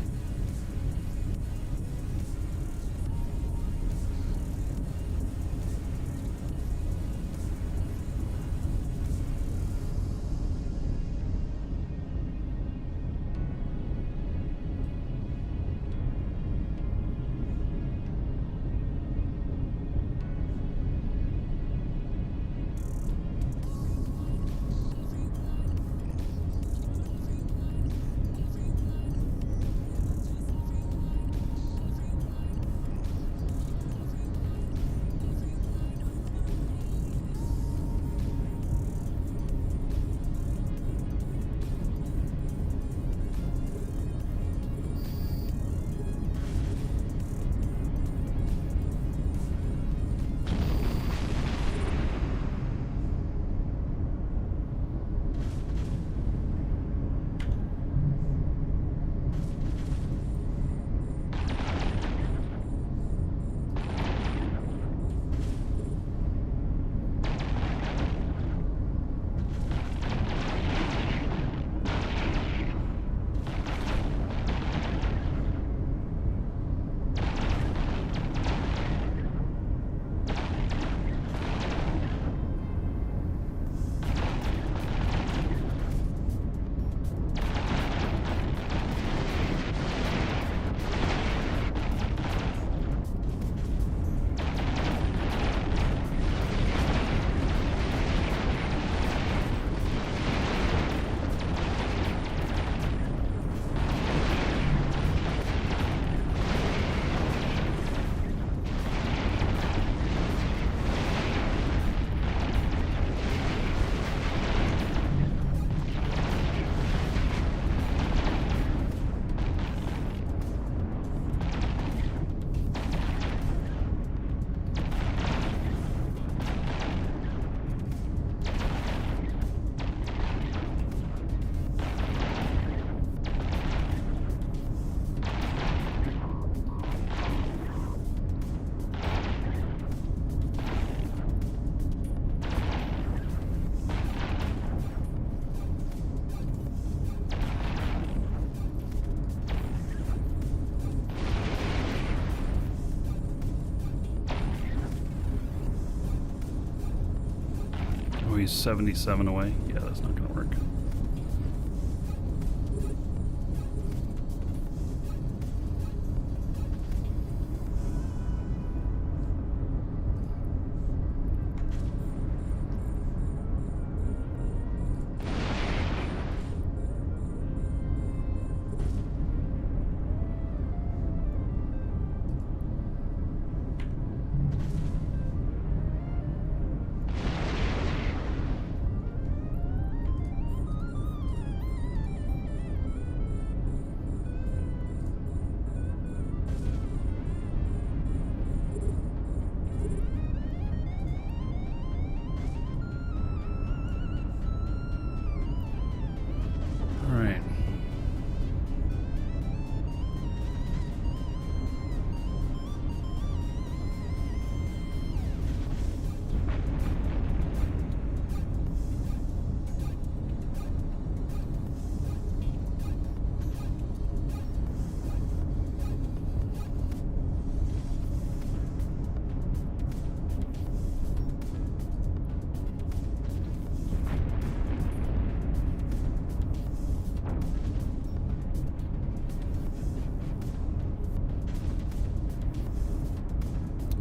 Oh, he's 77 away? Yeah, that's not going to work.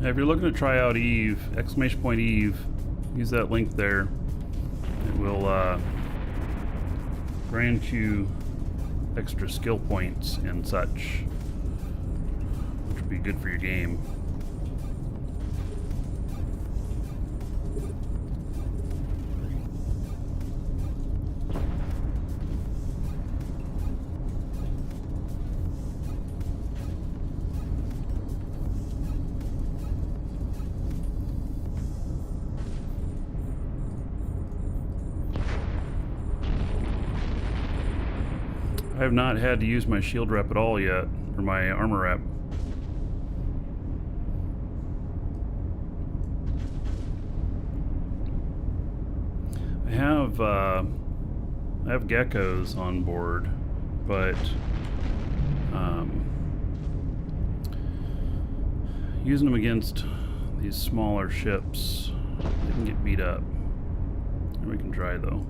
If you're looking to try out Eve, !Eve, use that link there. It will grant you extra skill points and such, which would be good for your game. I have not had to use my shield rep at all yet, or my armor rep. I have geckos on board, but using them against these smaller ships, they can get beat up. And we can try though.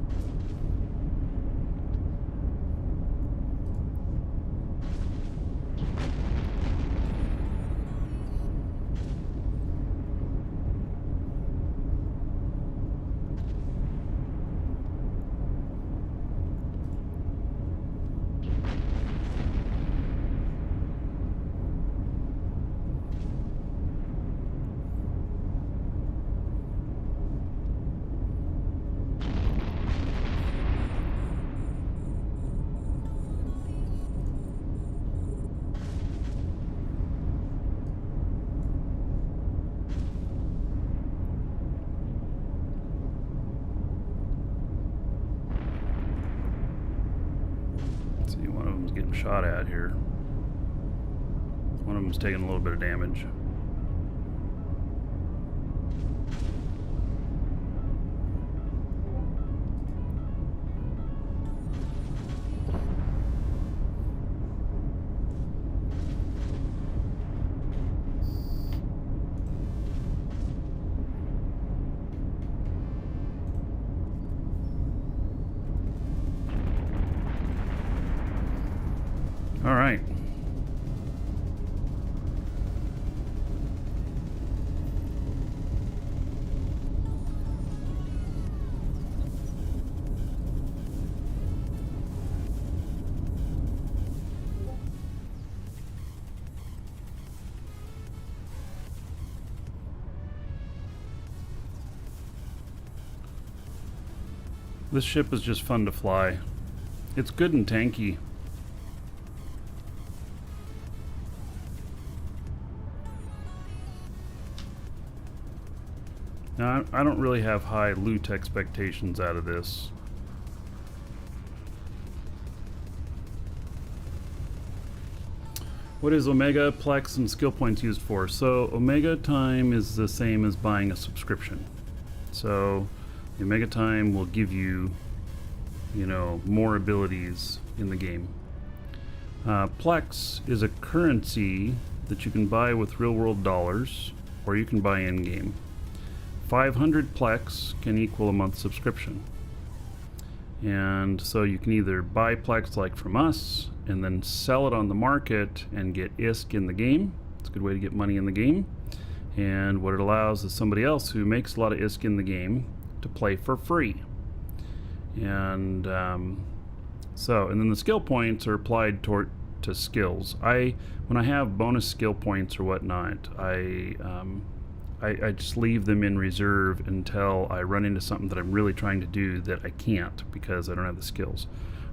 See, one of them's getting shot at here. One of them's taking a little bit of damage. All right. This ship is just fun to fly. It's good and tanky. Now, I don't really have high loot expectations out of this. What is Omega, Plex, and skill points used for? So Omega time is the same as buying a subscription. So the Omega time will give you, you know, more abilities in the game. Plex is a currency that you can buy with real-world dollars, or you can buy in-game. 500 Plex can equal a month subscription. And so you can either buy Plex like from us and then sell it on the market and get ISK in the game. It's a good way to get money in the game. And what it allows is somebody else who makes a lot of ISK in the game to play for free. And and then the skill points are applied to skills. When I have bonus skill points or whatnot, I just leave them in reserve until I run into something that I'm really trying to do that I can't because I don't have the skills.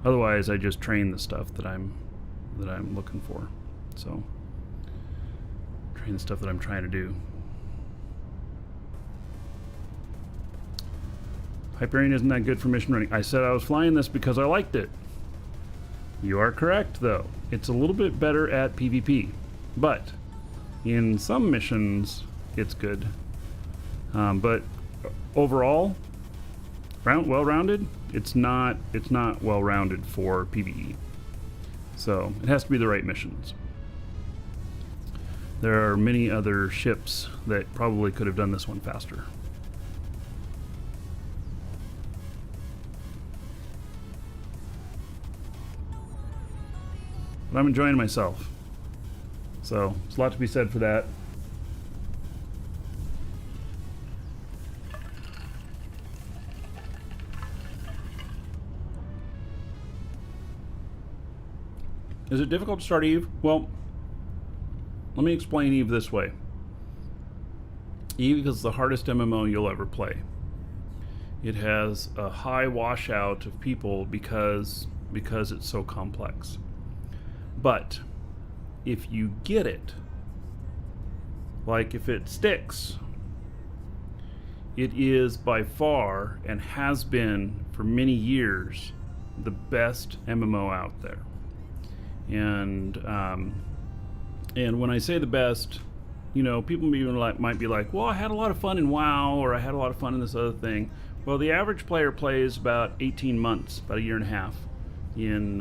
Otherwise, I just train the stuff that I'm looking for. So, train the stuff that I'm trying to do. Hyperion isn't that good for mission running. I said I was flying this because I liked it. You are correct, though. It's a little bit better at PvP, but in some missions, it's good. But overall, well-rounded. It's not well-rounded for PvE. So it has to be the right missions. There are many other ships that probably could have done this one faster. But I'm enjoying myself. So there's a lot to be said for that. Is it difficult to start Eve? Well, let me explain Eve this way. Eve is the hardest MMO you'll ever play. It has a high washout of people because it's so complex. But if you get it, like if it sticks, it is by far and has been for many years the best MMO out there. And when I say the best, you know, people even might be like, well, I had a lot of fun in WoW, or I had a lot of fun in this other thing. Well, the average player plays about 18 months, about a year and a half, in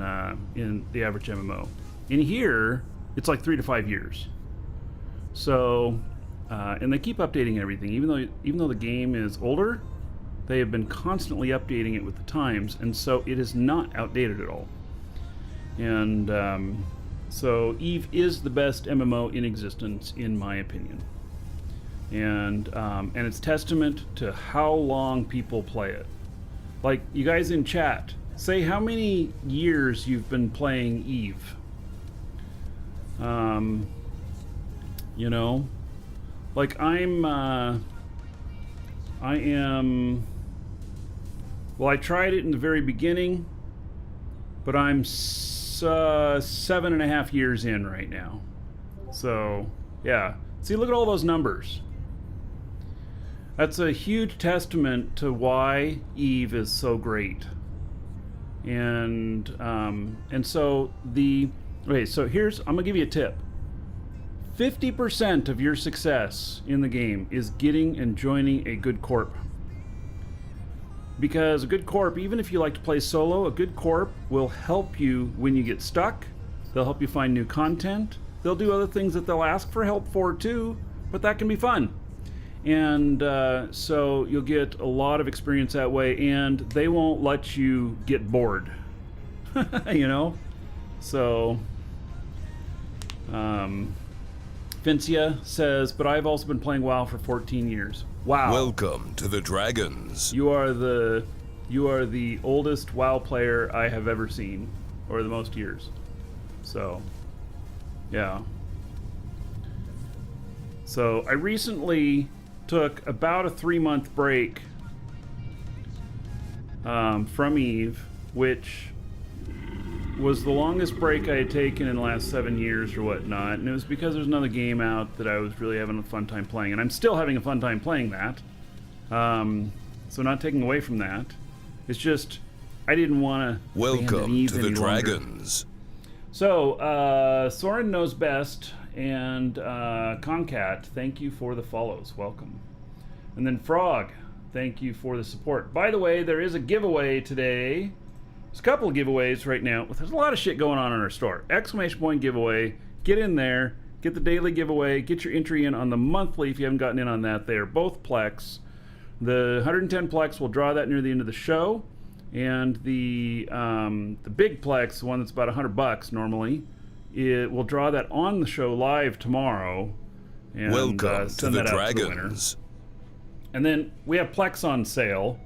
the average MMO. In here, it's like 3 to 5 years. So, and they keep updating everything, even though the game is older, they have been constantly updating it with the times, and so it is not outdated at all. And so EVE is the best MMO in existence, in my opinion. And it's testament to how long people play it. Like, you guys in chat, say how many years you've been playing EVE. You know, like I am. Well, I tried it in the very beginning, but I'm 7.5 years in right now. So, yeah. See, look at all those numbers. That's a huge testament to why EVE is so great. And so so I'm gonna give you a tip. 50% of your success in the game is getting and joining a good corp. Because a good corp, even if you like to play solo, a good corp will help you when you get stuck. They'll help you find new content. They'll do other things that they'll ask for help for too, but that can be fun. And so you'll get a lot of experience that way, and they won't let you get bored. You know? So, Vincia says, but I've also been playing WoW for 14 years. Wow. Welcome to the Dragons. You are the oldest WoW player I have ever seen, or the most years. So, yeah. So I recently took about a 3-month break from EVE, which was the longest break I had taken in the last 7 years or whatnot, and it was because there's another game out that I was really having a fun time playing, and I'm still having a fun time playing that. So not taking away from that. It's just I didn't want to. Welcome to the Dragons. So Soren Knows Best and Concat, thank you for the follows. Welcome. And then Frog, thank you for the support. By the way, there is a giveaway today. There's a couple of giveaways right now. There's a lot of shit going on in our store. Exclamation point giveaway. Get in there. Get the daily giveaway. Get your entry in on the monthly if you haven't gotten in on that. They are both Plex. The 110 Plex, we'll draw that near the end of the show. And the big Plex, the one that's about $100 normally, we'll draw that on the show live tomorrow. And, welcome to send the that out to the Dragons. winner. And then we have Plex on sale.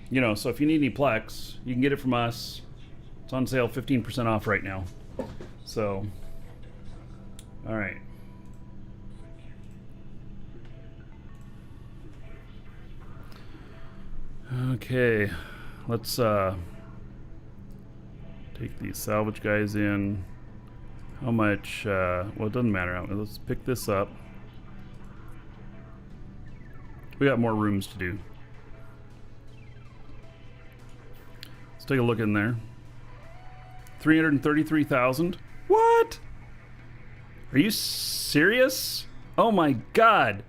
You know, so if you need any Plex, you can get it from us. It's on sale 15% off right now. So, all right. Okay, let's take these salvage guys in. How much, well, it doesn't matter. Let's pick this up. We got more rooms to do. Take a look in there. 333,000. What? Are you serious? Oh my god.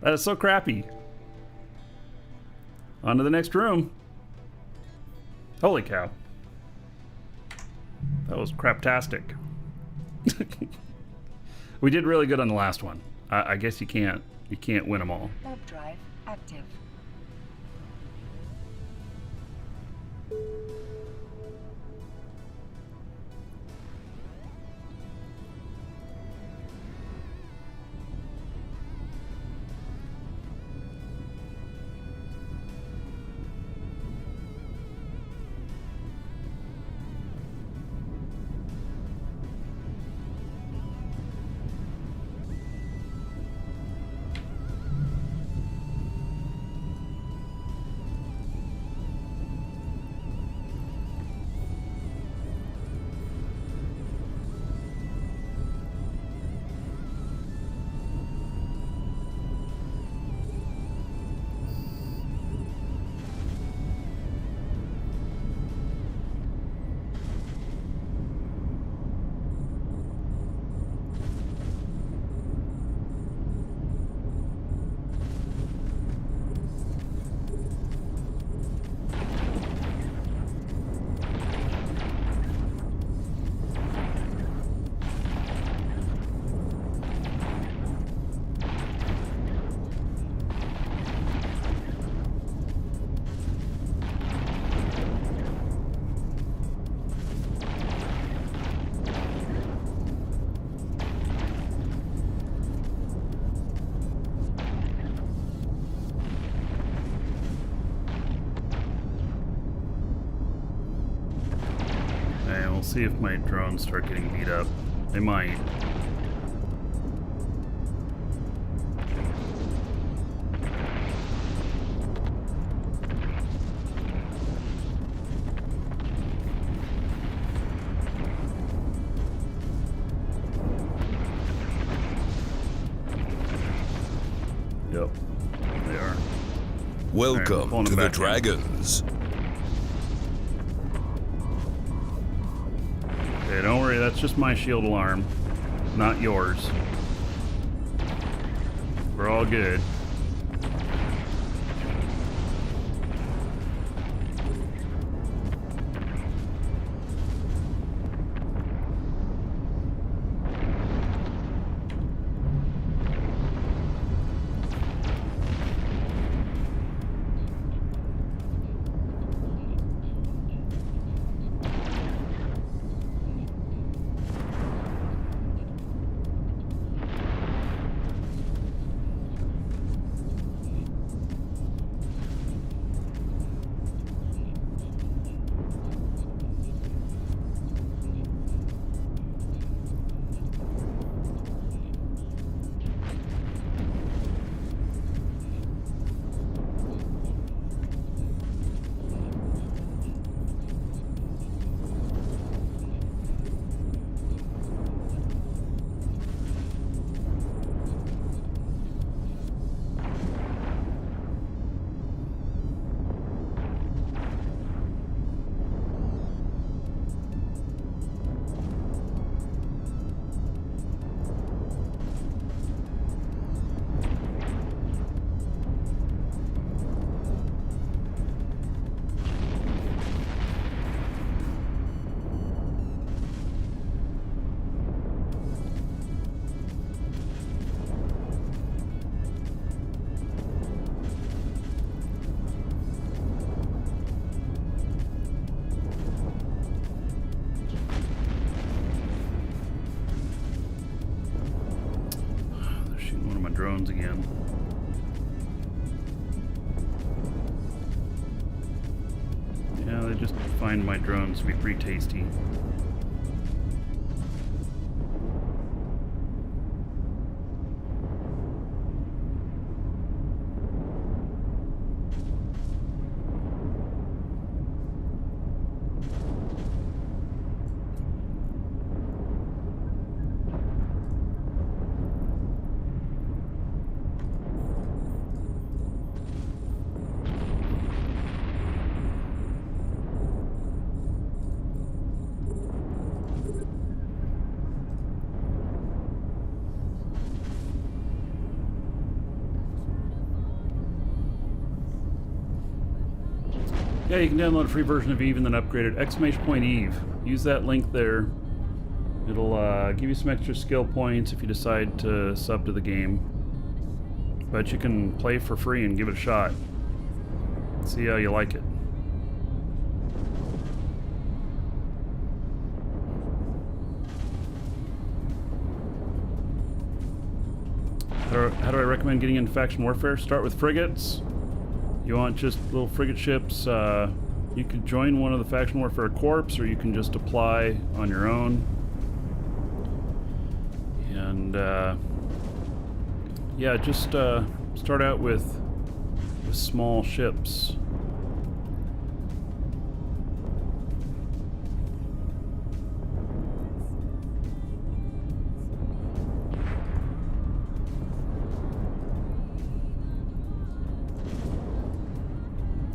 That is so crappy. On to the next room. Holy cow. That was craptastic. We did really good on the last one. I guess you can't win them all. Warp drive active. We'll see if my drones start getting beat up. They might. Yep, they are. Welcome pulling to them the back in. Dragons. Okay, don't worry, that's just my shield alarm, not yours. We're all good. Drones again. Yeah, they just find my drones to be pretty tasty. Yeah, you can download a free version of Eve and then upgrade it. !Eve. Use that link there. It'll give you some extra skill points if you decide to sub to the game. But you can play for free and give it a shot. See how you like it. How do I recommend getting into faction warfare? Start with frigates. You want just little frigate ships, you could join one of the faction warfare corps, or you can just apply on your own. And yeah, just start out with small ships.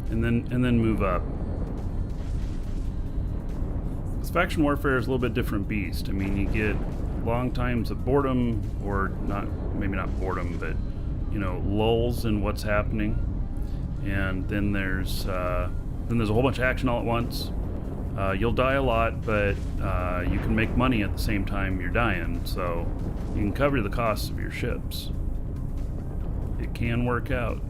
And then move up. This faction warfare is a little bit different beast. I mean, you get long times of boredom, or not, maybe not boredom, but you know, lulls in what's happening. And then there's a whole bunch of action all at once. You'll die a lot, but you can make money at the same time you're dying, so you can cover the costs of your ships. It can work out.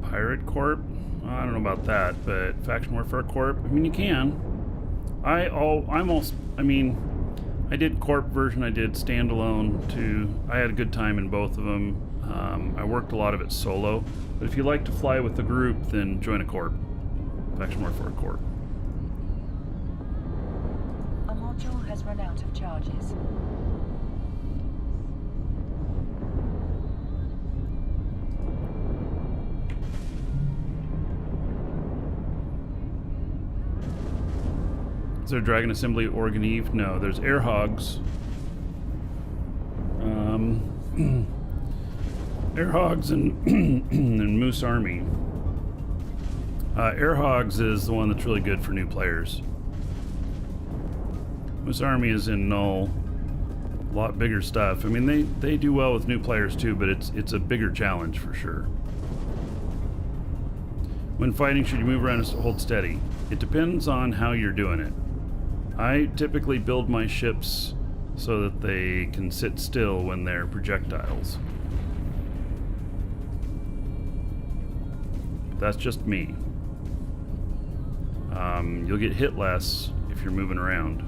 Pirate Corp? I don't know about that, but Faction Warfare Corp? I mean, you can. I did Corp version, I did standalone too. I had a good time in both of them. I worked a lot of it solo, but if you like to fly with the group, then join a Corp. Faction Warfare Corp. A module has run out of charges. Is there Dragon Assembly Oregon Eve? No, there's Air Hogs. Air Hogs and, and Moose Army. Air Hogs is the one that's really good for new players. Moose Army is in Null. A lot bigger stuff. I mean, they do well with new players too, but it's a bigger challenge for sure. When fighting, should you move around and hold steady? It depends on how you're doing it. I typically build my ships so that they can sit still when they're projectiles. That's just me. You'll get hit less if you're moving around.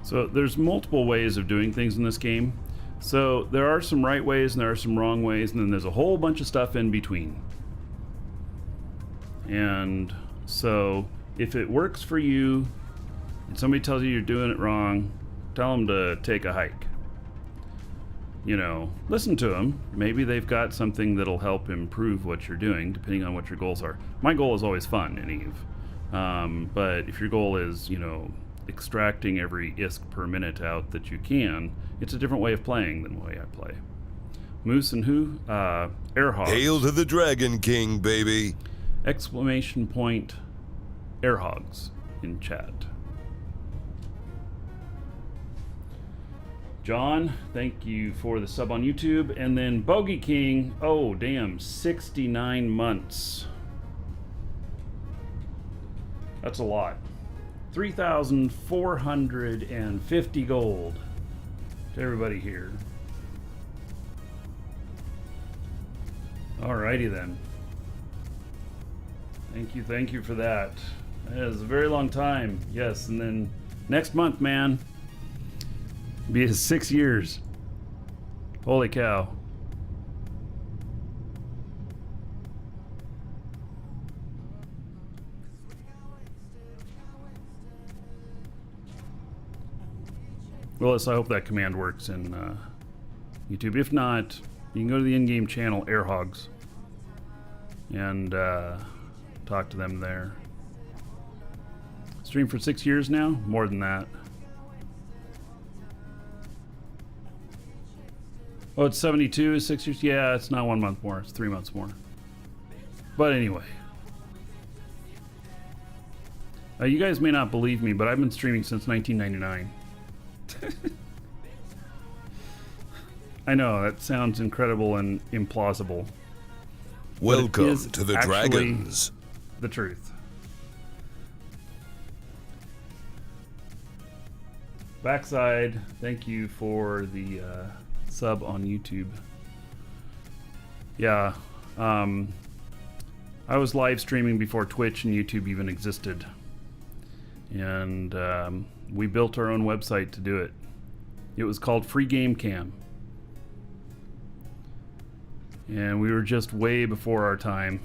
So there's multiple ways of doing things in this game. So there are some right ways and there are some wrong ways, and then there's a whole bunch of stuff in between. And so if it works for you and somebody tells you you're doing it wrong, tell them to take a hike. You know, listen to them. Maybe they've got something that'll help improve what you're doing, depending on what your goals are. My goal is always fun in Eve. But if your goal is, you know, extracting every ISK per minute out that you can, it's a different way of playing than the way I play. Moose and who? Air Hogs. Hail to the Dragon King, baby. Exclamation point Air Hogs in chat. John, thank you for the sub on YouTube. And then Bogey King, oh damn, 69 months. That's a lot. 3,450 gold to everybody here. Alrighty then. Thank you for that. That is a very long time. Yes, and then next month, man, be 6 years. Holy cow. Willis, I hope that command works in YouTube. If not, you can go to the in-game channel, Air Hogs, and talk to them there. Stream for 6 years now? More than that. Oh, it's 72 is 6 years? Yeah, it's not 1 month more. It's 3 months more. But anyway. You guys may not believe me, but I've been streaming since 1999. I know, that sounds incredible and implausible. Welcome to the Dragons. The truth. Backside, thank you for the sub on YouTube. Yeah, I was live streaming before Twitch and YouTube even existed. And we built our own website to do it. It was called Free Game Cam. And we were just way before our time.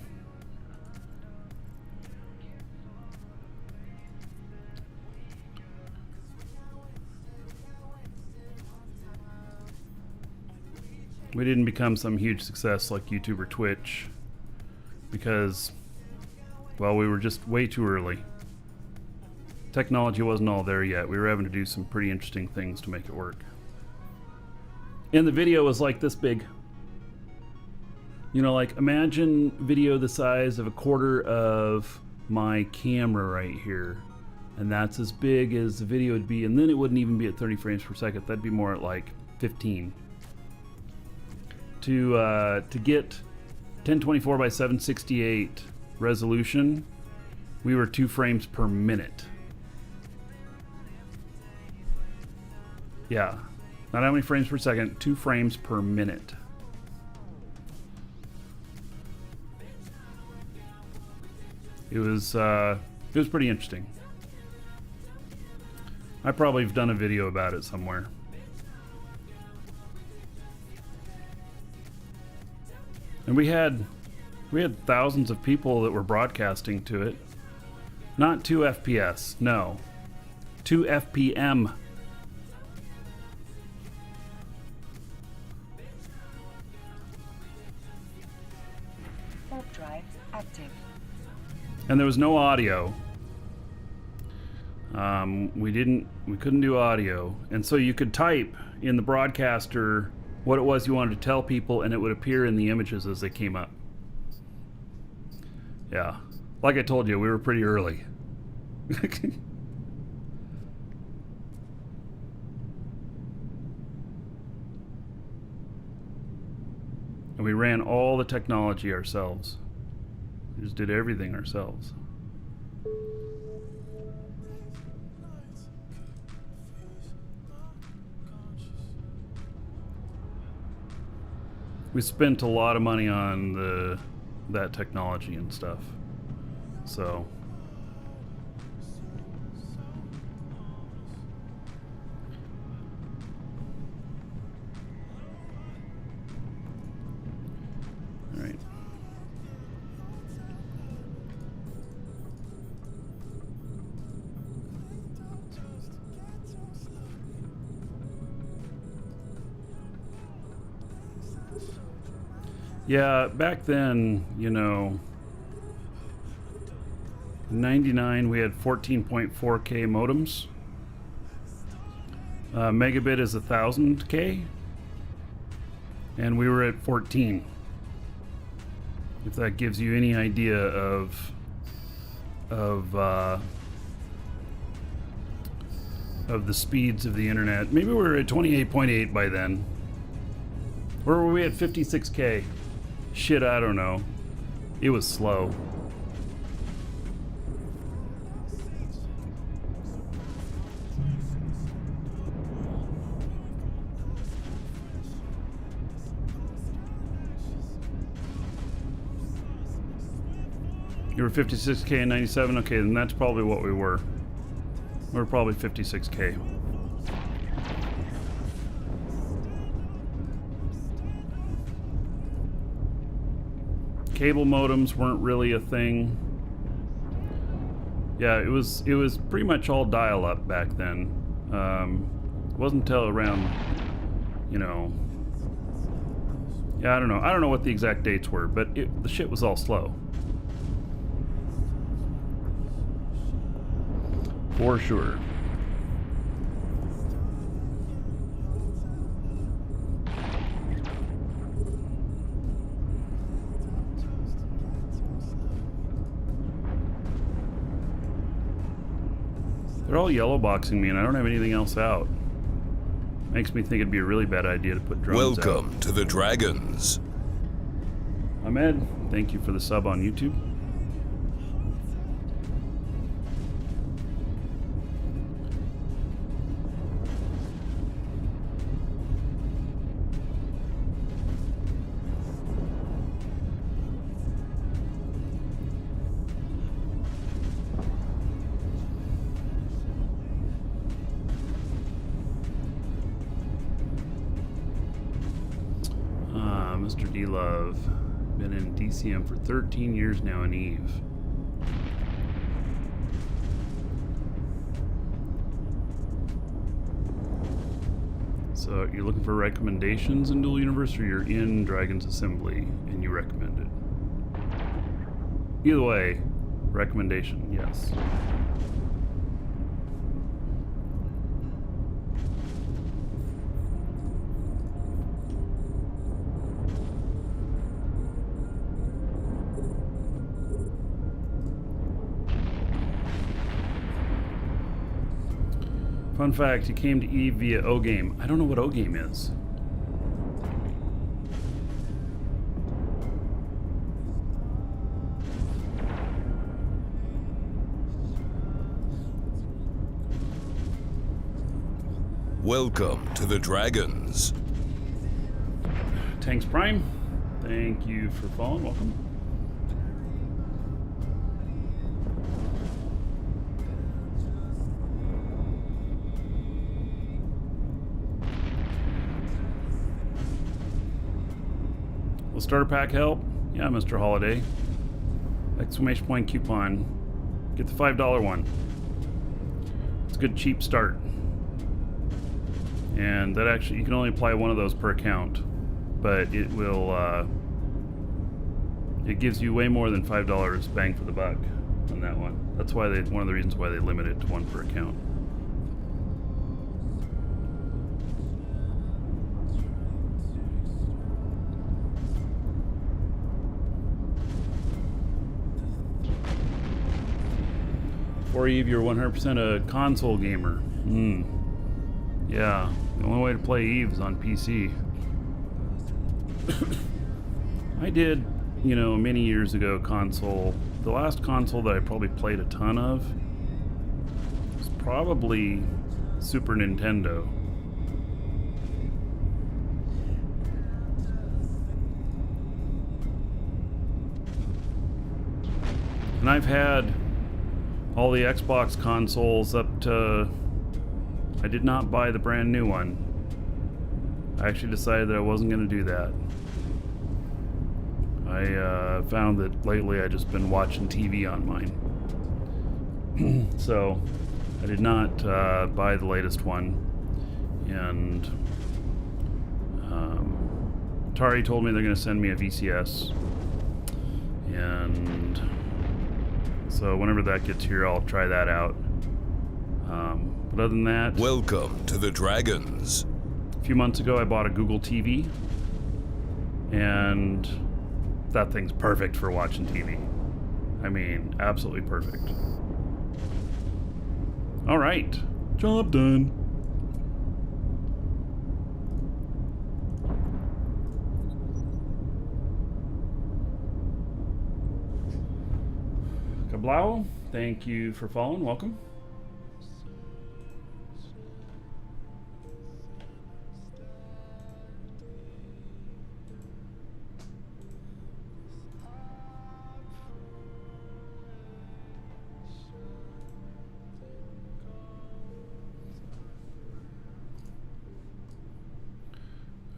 We didn't become some huge success like YouTube or Twitch because, well, we were just way too early. Technology wasn't all there yet. We were having to do some pretty interesting things to make it work. And the video was like this big. You know, like imagine video the size of a quarter of my camera right here. And that's as big as the video would be. And then it wouldn't even be at 30 frames per second. That'd be more at like 15. To get 1024 by 768 resolution. We were 2 frames per minute. Yeah. Not how many frames per second, 2 frames per minute. It was pretty interesting. I probably have done a video about it somewhere. And we had thousands of people that were broadcasting to it. Not 2 FPS, no. 2 FPM. Warp drive active. And there was no audio. We couldn't do audio. And so you could type in the broadcaster what it was you wanted to tell people, and it would appear in the images as they came up. Yeah. Like I told you, we were pretty early. And we ran all the technology ourselves. We just did everything ourselves. We spent a lot of money on that technology and stuff. So all right. Yeah, back then, you know, in '99 we had 14.4K modems. Megabit is 1000K, and we were at 14. If that gives you any idea of the speeds of the internet. Maybe we were at 28.8 by then. Or were we at 56K? Shit, I don't know. It was slow. You were 56K in 97? Okay, then that's probably what we were. We were probably 56K. Cable modems weren't really a thing. Yeah, it was pretty much all dial-up back then. It wasn't until around, you know, yeah, I don't know what the exact dates were, but the shit was all slow. For sure. They're all yellow boxing me, and I don't have anything else out. Makes me think it'd be a really bad idea to put drones out. Welcome to the Dragons. I'm Ed. Thank you for the sub on YouTube. Mr. D-Love. Been in DCM for 13 years now in EVE. So you're looking for recommendations in Dual Universe, or you're in Dragon's Assembly and you recommend it? Either way, recommendation, yes. Fun fact, he came to EVE via O-Game. I don't know what O-Game is. Welcome to the Dragons. Tanks Prime, thank you for following. Welcome. Will starter pack help? Yeah, Mr. Holiday. Exclamation point coupon. Get the $5 one. It's a good cheap start. And that actually, you can only apply one of those per account, but it will, it gives you way more than $5 bang for the buck on that one. That's why one of the reasons why they limit it to one per account. Or Eve, you're 100% a console gamer. Yeah, the only way to play Eve is on PC. I did, you know, many years ago console. The last console that I probably played a ton of was probably Super Nintendo. And I've had all the Xbox consoles up to... I did not buy the brand new one. I actually decided that I wasn't going to do that. I found that lately I've just been watching TV on mine. So I did not buy the latest one. And Atari told me they're going to send me a VCS. And so whenever that gets here, I'll try that out. But other than that... Welcome to the Dragons. A few months ago, I bought a Google TV. And that thing's perfect for watching TV. I mean, absolutely perfect. All right. Job done. Kablau, thank you for following. Welcome.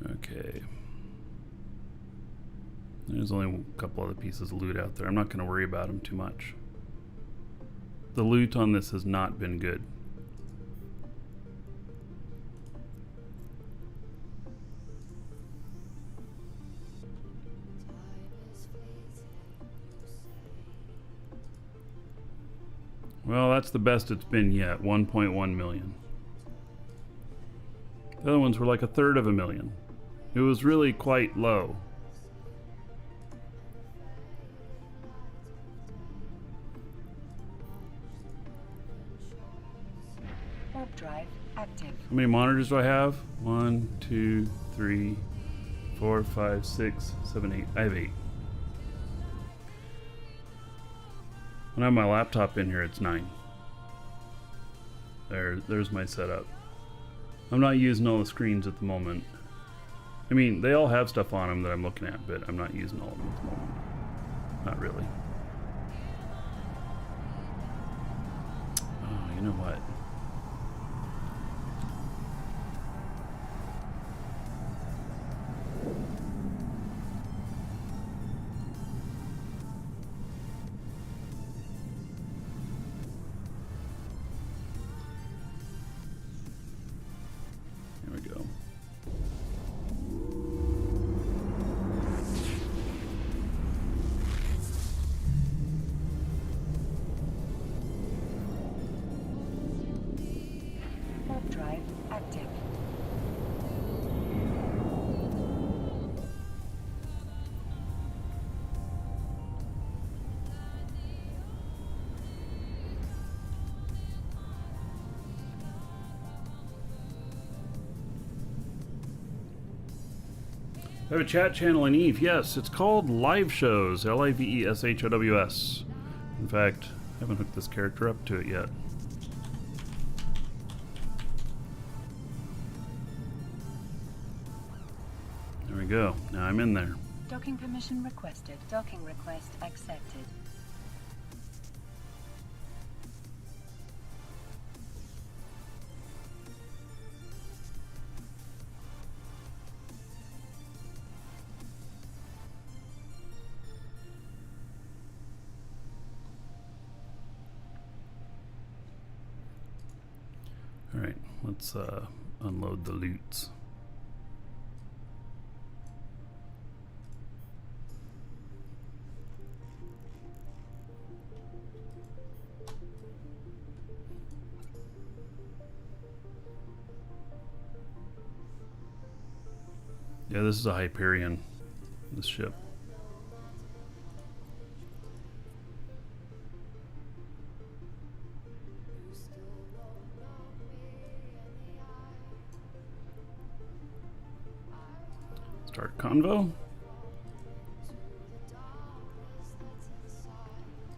Okay. There's only a couple other pieces of loot out there. I'm not going to worry about them too much. The loot on this has not been good. Well, that's the best it's been yet. 1.1 million. The other ones were like 1/3 of a million. It was really quite low. Warp drive active. How many monitors do I have? 1, 2, 3, 4, 5, 6, 7, 8. I have 8. When I have my laptop in here, it's 9. There's my setup. I'm not using all the screens at the moment. I mean, they all have stuff on them that I'm looking at, but I'm not using all of them at the moment. Not really. Oh, you know what? There we go. Warp drive active. I have a chat channel in Eve. Yes, it's called Live Shows. LIVESHOWS. In fact, I haven't hooked this character up to it yet. we go. Now I'm in there. Docking permission requested. Docking request accepted. All right, let's unload the loots. Yeah, this is a Hyperion, this ship. Start convo.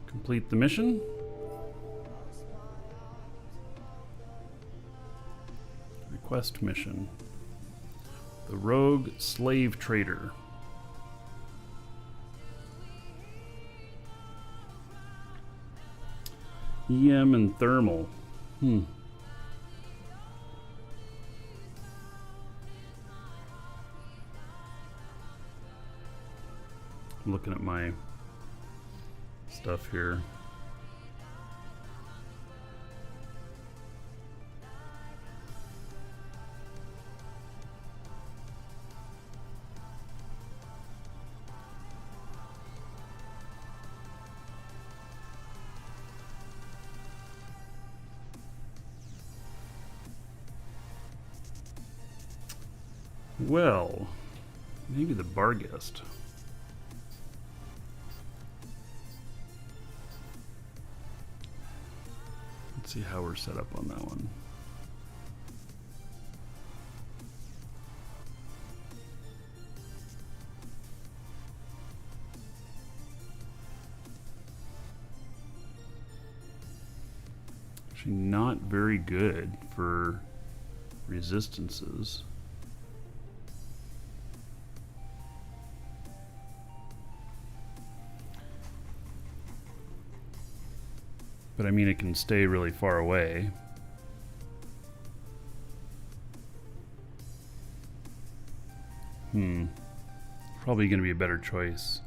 Complete the mission. Request mission. The Rogue Slave Trader. EM and thermal. Looking at my stuff here. Well, maybe the bar guest. Let's see how we're set up on that one. Actually not very good for resistances. But I mean, it can stay really far away. Probably going to be a better choice.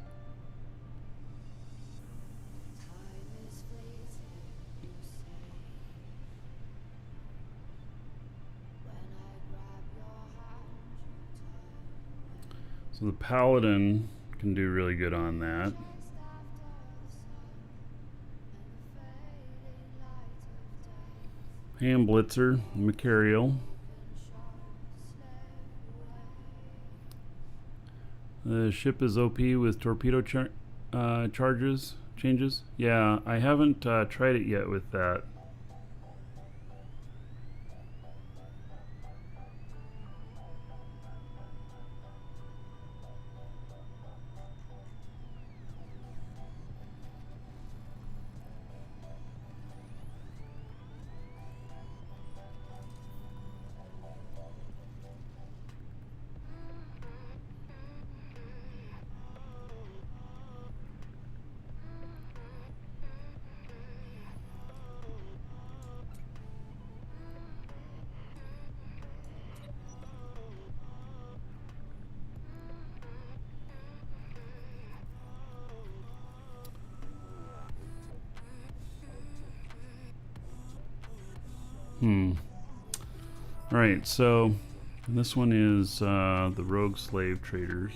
So the Paladin can do really good on that. Ham Blitzer, Macariel. The ship is OP with torpedo changes. Yeah, I haven't tried it yet with that. Alright, so this one is the Rogue Slave Traders.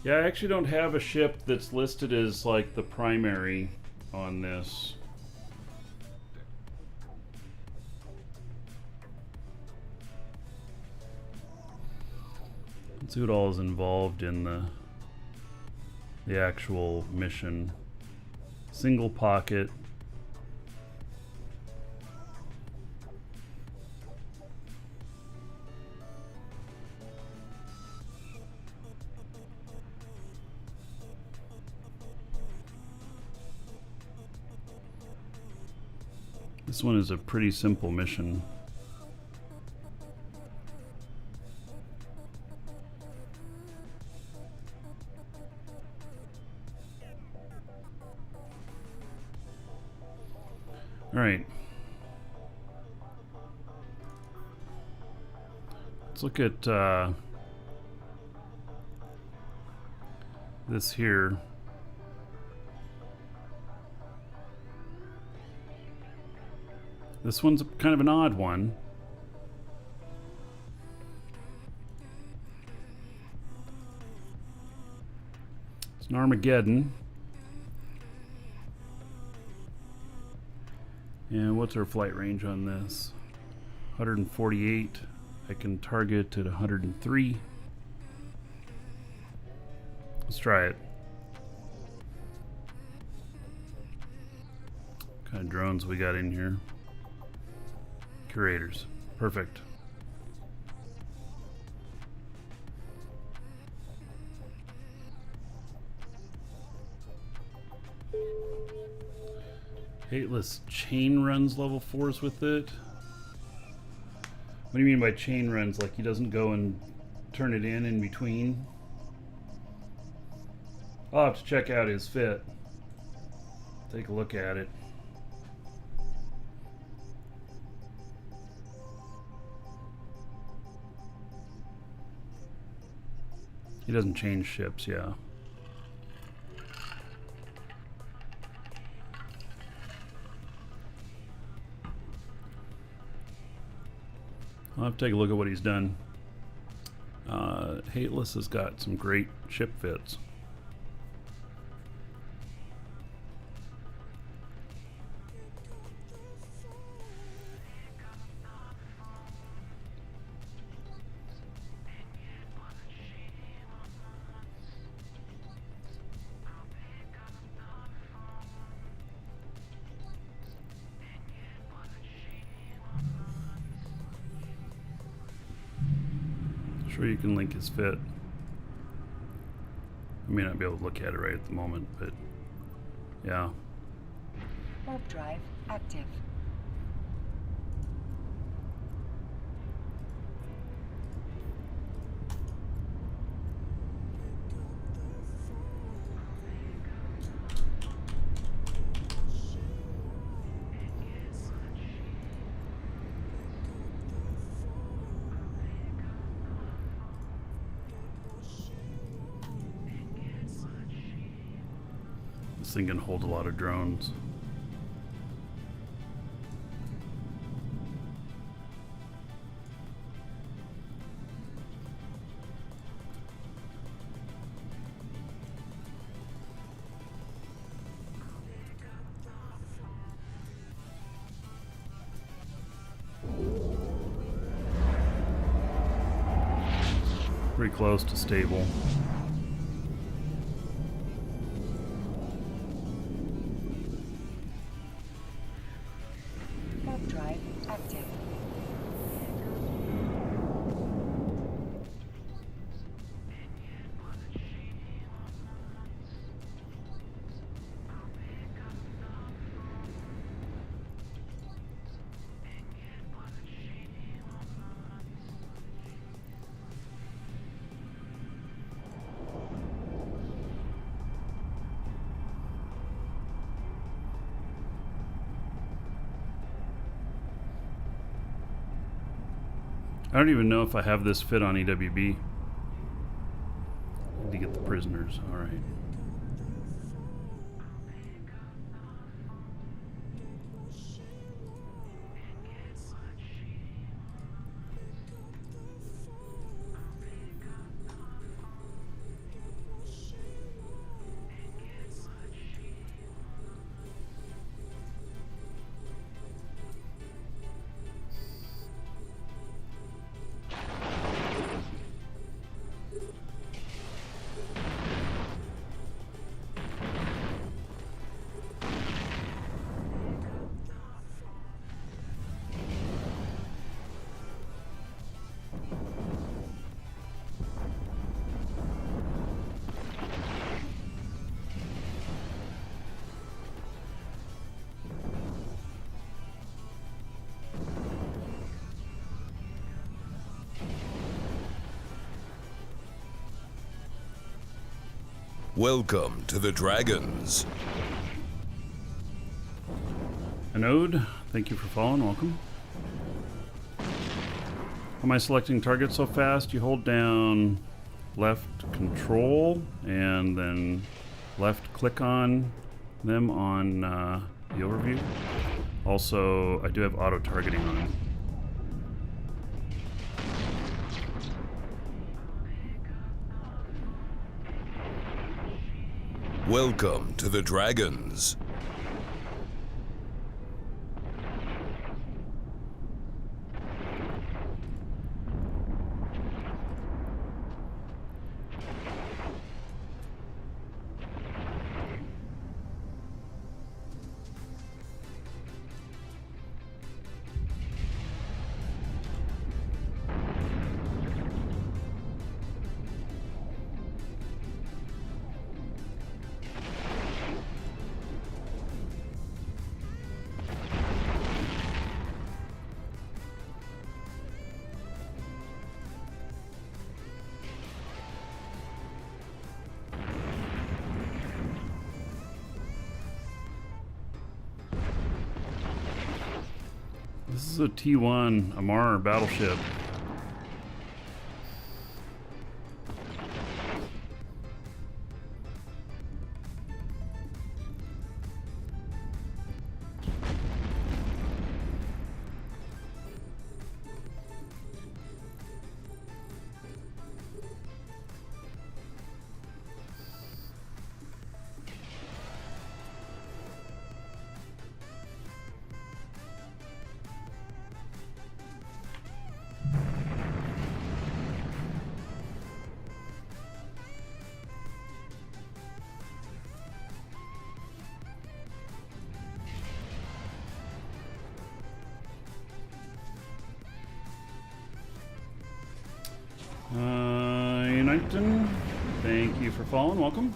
Yeah, I actually don't have a ship that's listed as like the primary on this. Let's see what all is involved in the actual mission. Single pocket. This one is a pretty simple mission. All right. Let's look at this here. This one's kind of an odd one. It's an Armageddon. And what's our flight range on this? 148. I can target at 103. Let's try it. What kind of drones we got in here? Curators. Perfect. Hateless chain runs level 4s with it. What do you mean by chain runs? Like he doesn't go and turn it in between? I'll have to check out his fit. Take a look at it. He doesn't change ships, yeah. I'll have to take a look at what he's done. Hateless has got some great ship fits. Sure, you can link his fit. I may not be able to look at it right at the moment, but yeah. Warp drive active. This thing can hold a lot of drones. Pretty close to stable. Warp drive active. I don't even know if I have this fit on EWB. Need to get the prisoners. All right. Welcome to the Dragons. I Anode, thank you for following. Welcome. How am I selecting targets so fast? You hold down left control and then left click on them on the overview. Also, I do have auto targeting on. Welcome to the Dragons. This is a T1 Amar battleship. United, thank you for following. Welcome.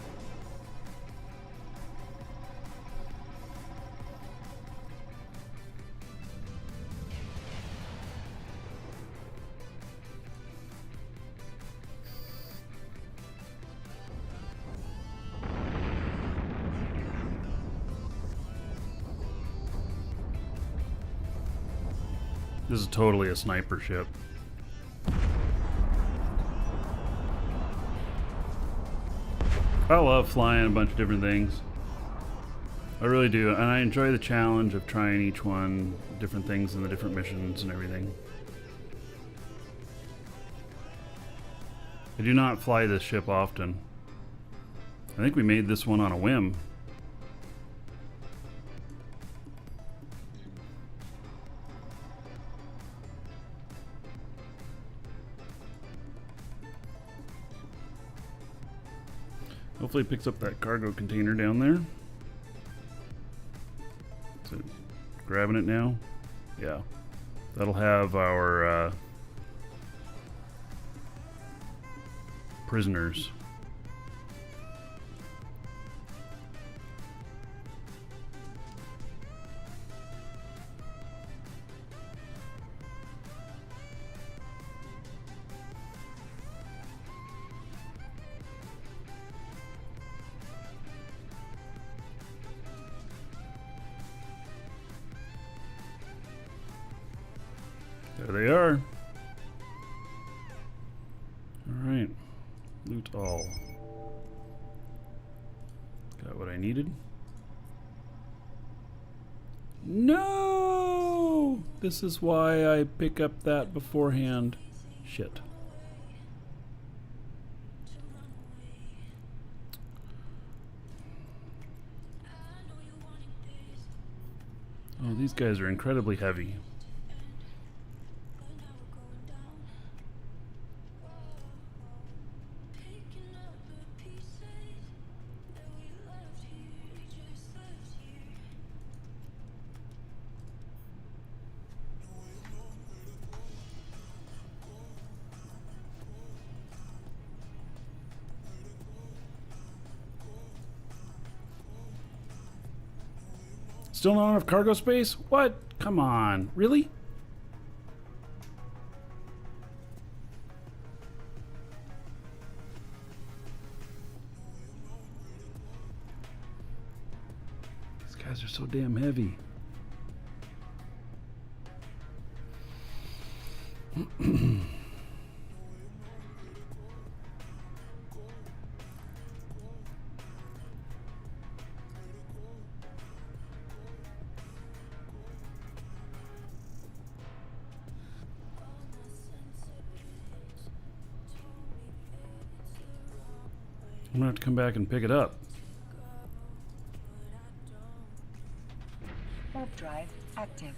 This is totally a sniper ship. I love flying a bunch of different things. I really do, and I enjoy the challenge of trying each one, different things in the different missions and everything. I do not fly this ship often. I think we made this one on a whim. Hopefully it picks up that cargo container down there. Is it grabbing it now? Yeah. That'll have our prisoners. There they are. Alright. Loot all. Got what I needed. No! This is why I pick up that beforehand. Shit. Oh, these guys are incredibly heavy. Still not enough cargo space? What? Come on. Really? These guys are so damn heavy. I'm gonna have to come back and pick it up. Warp drive active.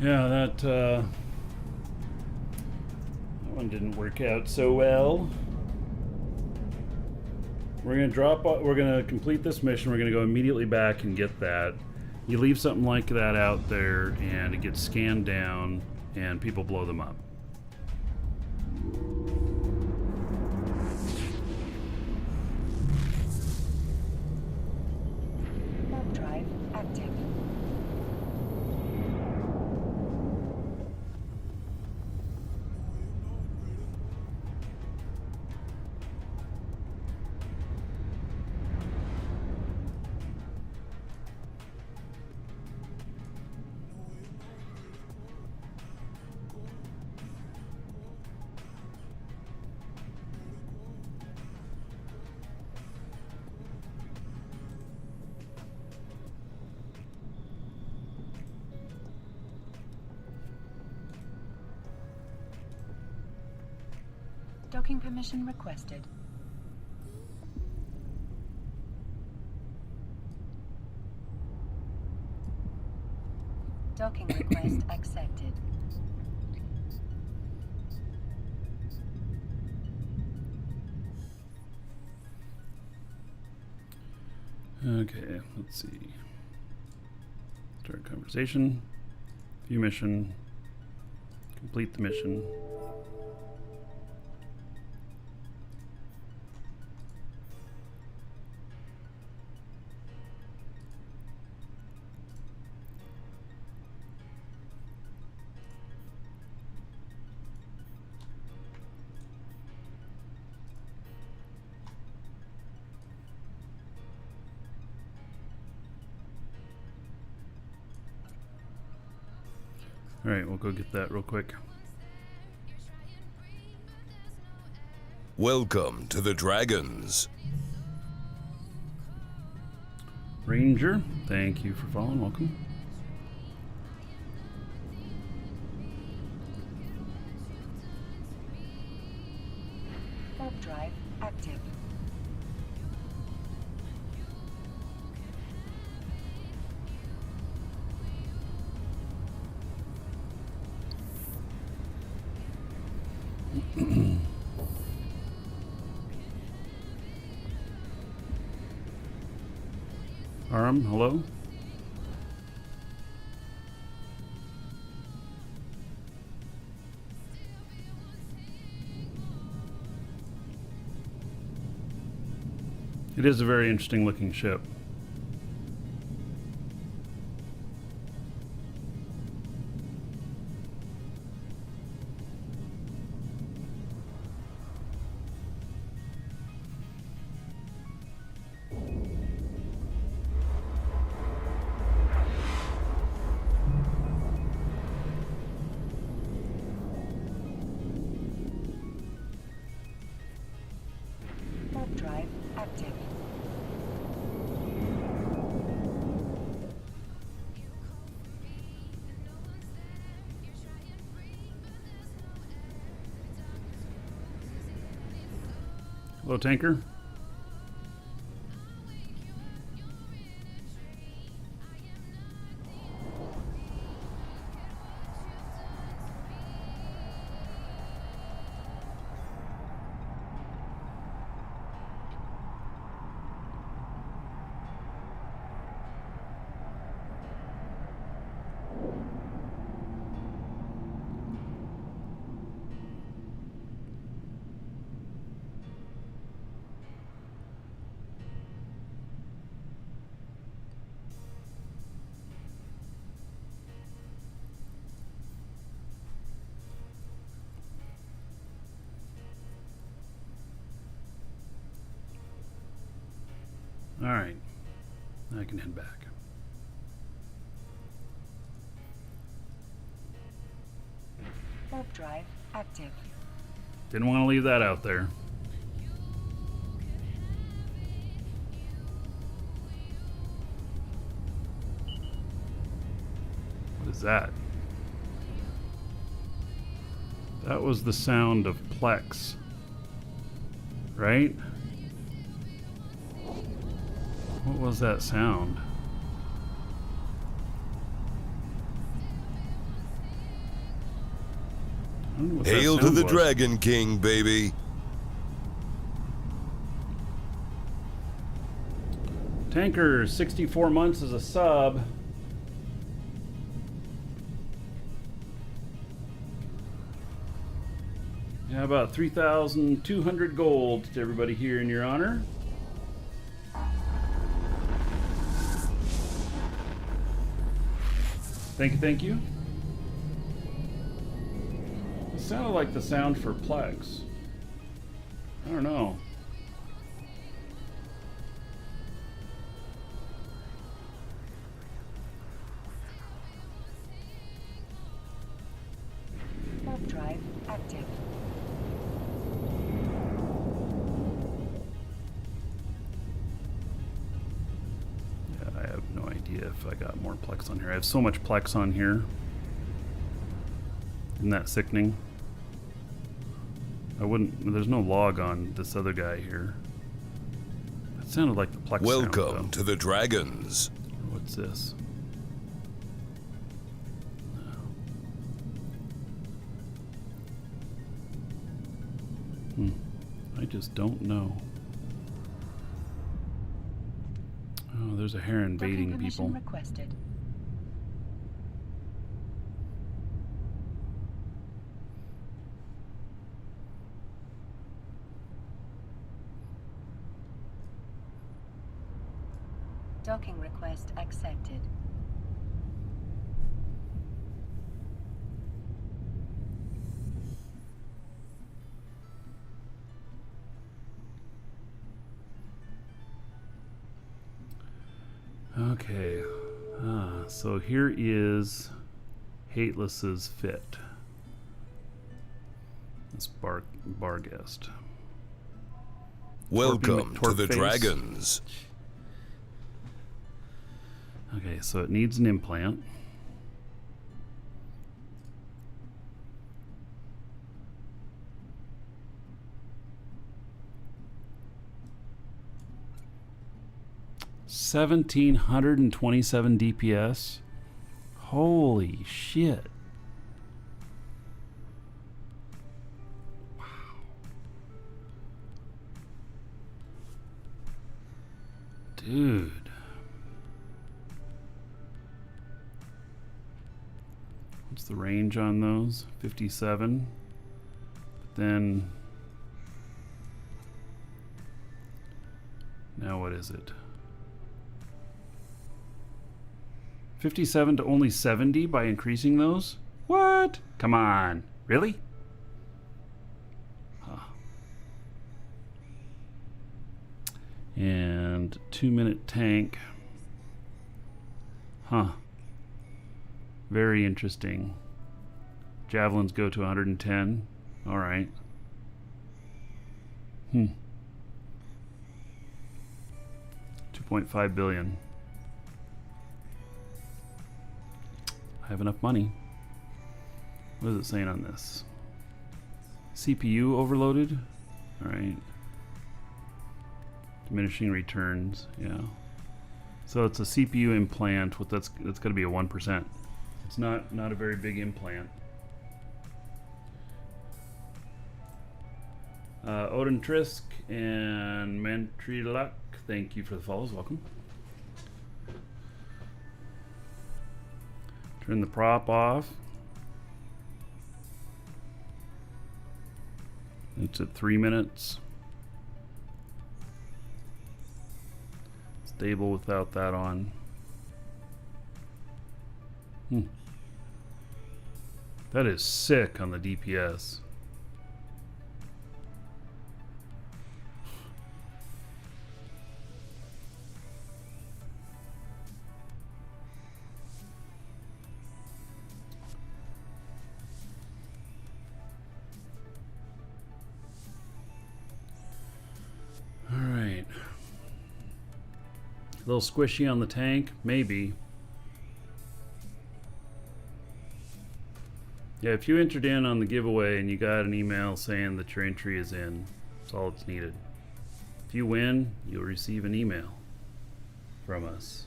Yeah, that one didn't work out so well. We're gonna complete this mission. We're gonna go immediately back and get that. You leave something like that out there and it gets scanned down and people blow them up. Warp drive active. Docking permission requested. Docking request accepted. Okay, let's see. Start conversation. View mission. Complete the mission. All right, we'll go get that real quick. Welcome to the Dragons. Ranger, thank you for following. Welcome. Warp drive active. Aram, hello. It is a very interesting looking ship. Warp drive active. Hello, tanker. Alright. I can head back. Warp drive active. Didn't want to leave that out there. What is that? That was the sound of Plex. Right? What was that sound? I don't know what that Hail to sound the was. Dragon King, baby. Tanker, 64 months as a sub. Yeah, about 3,200 gold to everybody here in your honor. Thank you, thank you. It sounded like the sound for Plex. I don't know. Warp drive active. Yeah, I have no idea if I got more Plex on here. I have so much Plex on here. Isn't that sickening? I wouldn't. There's no log on this other guy here. That sounded like the Plex sound, Welcome though. to the Dragons. What's this? I just don't know. Oh, there's a heron Docking baiting permission people. requested. Docking request accepted. Okay. So here is Hateless's fit. This bar guest. Welcome to the McTorkface. Dragons. Okay, so it needs an implant. $1,727 DPS. Holy shit. Wow. Dude. What's the range on those? 57. But then now what is it? 57 to only 70 by increasing those? What? Come on. Really? Huh. And 2-minute tank. Huh. Very interesting. Javelins go to 110. All right. 2.5 billion. I have enough money. What is it saying on this? CPU overloaded? Alright. Diminishing returns, yeah. So it's a CPU implant with that's gotta be a 1%. It's not a very big implant. Odin Trisk and Mantrilak, thank you for the follows, welcome. Turn the prop off. It's at 3 minutes. Stable without that on. That is sick on the DPS. A little squishy on the tank, maybe. Yeah, if you entered in on the giveaway and you got an email saying that your entry is in, that's all that's needed. If you win, you'll receive an email from us.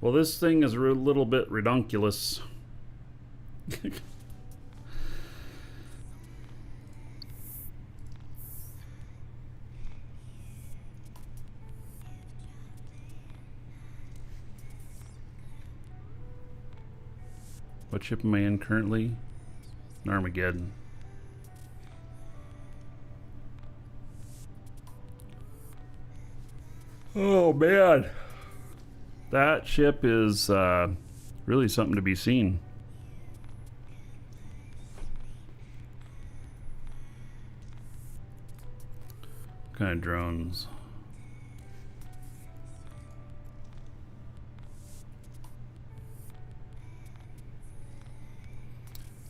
Well, this thing is a little bit redunculous. What ship am I in currently? An Armageddon. Oh man, that ship is really something to be seen. What kind of drones?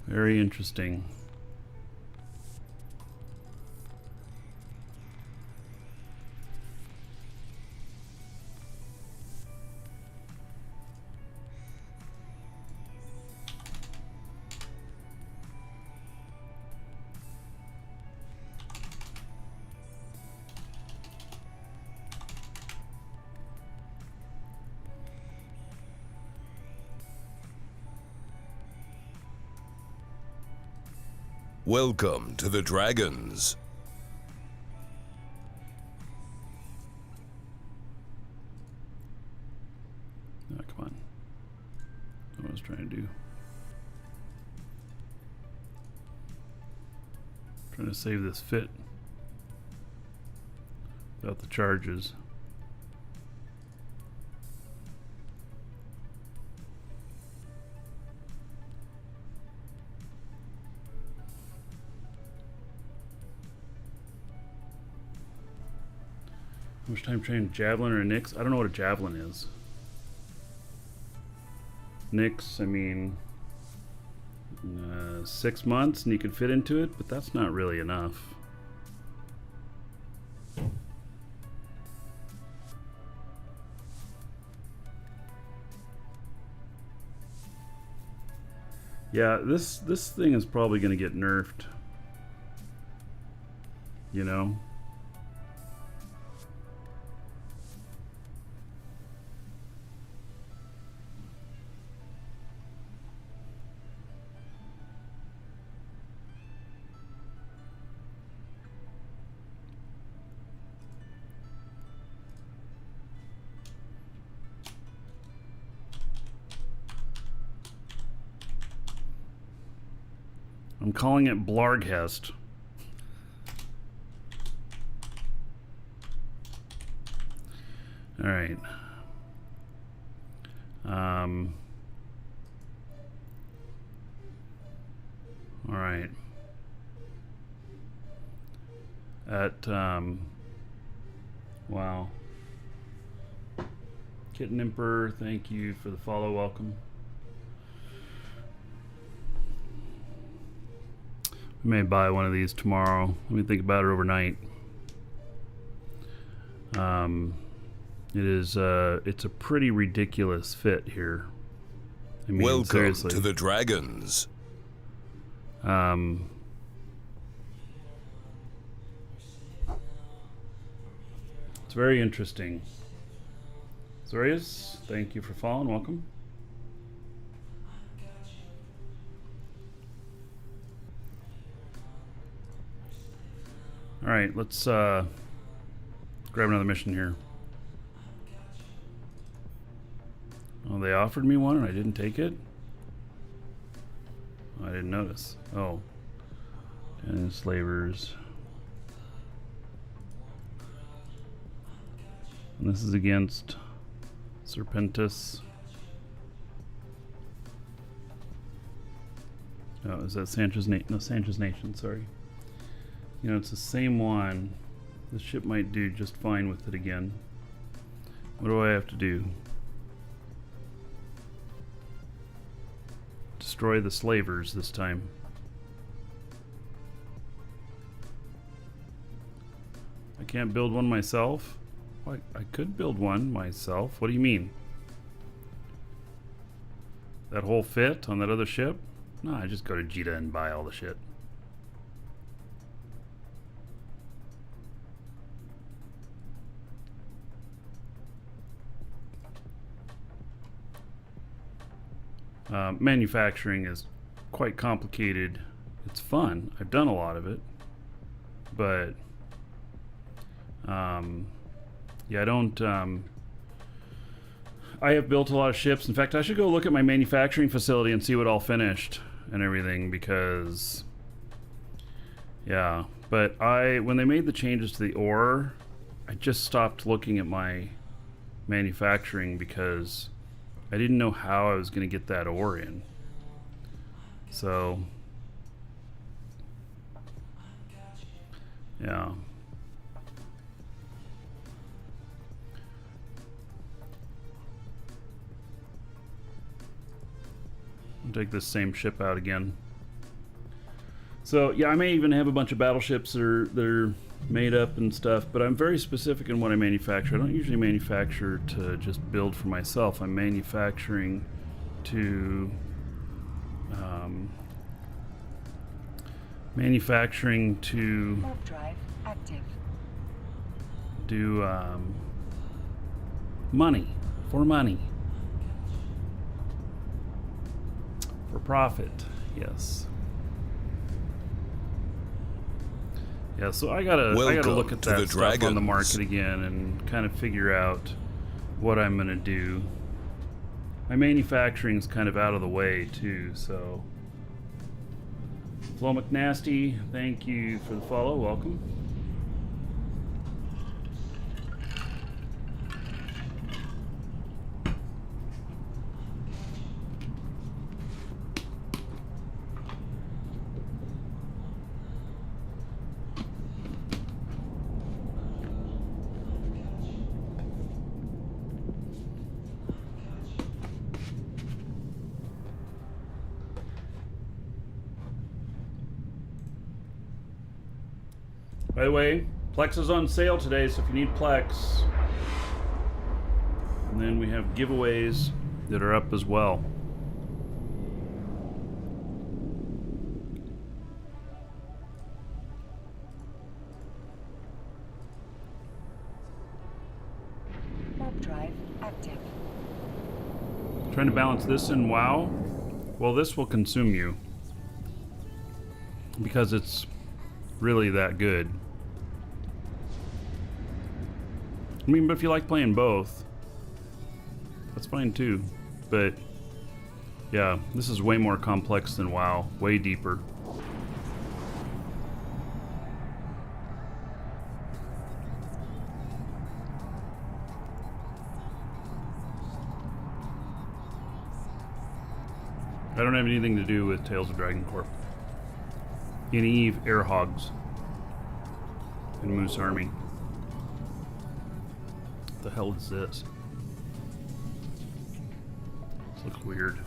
Very interesting. Welcome to the Dragons. Oh, come on. That's what I was trying to do. Trying to save this fit without the charges. How much time training javelin or a Nyx? I don't know what a javelin is. Nyx, I mean, 6 months and you could fit into it, but that's not really enough. Yeah, this thing is probably going to get nerfed. You know? I'm calling it Blarghest. All right. All right. Wow. Kitten Emperor, thank you for the follow. Welcome. I may buy one of these tomorrow. Let me think about it overnight. It's a pretty ridiculous fit here. I mean, Welcome seriously. to the Dragons. It's very interesting. Zorius, thank you for following. Welcome. All right, let's grab another mission here. Oh, they offered me one and I didn't take it? I didn't notice. Oh. And slavers. And this is against Serpentis. Oh, is that Sancho's Nation? No, Sancho's Nation, sorry. You know, it's the same one. This ship might do just fine with it again. What do I have to do? Destroy the slavers this time. I can't build one myself? What? I could build one myself. What do you mean? That whole fit on that other ship? No, I just go to Jita and buy all the shit. Manufacturing is quite complicated. It's fun. I've done a lot of it. But yeah, I don't I have built a lot of ships. In fact, I should go look at my manufacturing facility and see what all finished and everything, because yeah, but when they made the changes to the ore, I just stopped looking at my manufacturing because I didn't know how I was going to get that ore in. So yeah. I'll take this same ship out again. So yeah, I may even have a bunch of battleships that are made up and stuff, but I'm very specific in what I manufacture. I don't usually manufacture to just build for myself. I'm manufacturing to Warp drive active. do money, for money. For profit, yes. Yeah, so I gotta look at that stuff on the market again and kind of figure out what I'm gonna do. My manufacturing's kind of out of the way too, so. Flo McNasty, thank you for the follow. Welcome. By the way, Plex is on sale today, so if you need Plex, and then we have giveaways that are up as well. Warp drive active. Trying to balance this in WoW. Well, this will consume you because it's really that good. I mean, but if you like playing both, that's fine too. But yeah, this is way more complex than WoW, way deeper. I don't have anything to do with Tales of Dragon Corp. In Eve, Air Hogs, and Moose Army. What the hell is this? This looks weird.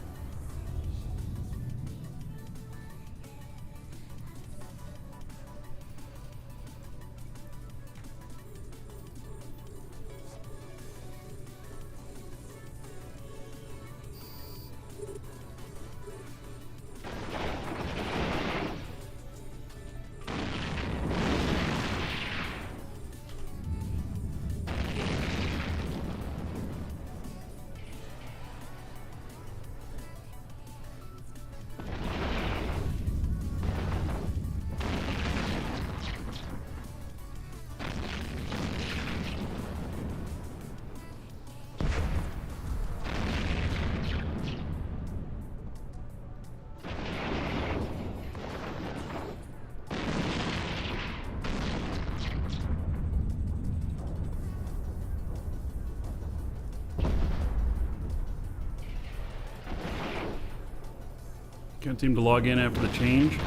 Can't seem to log in after the change.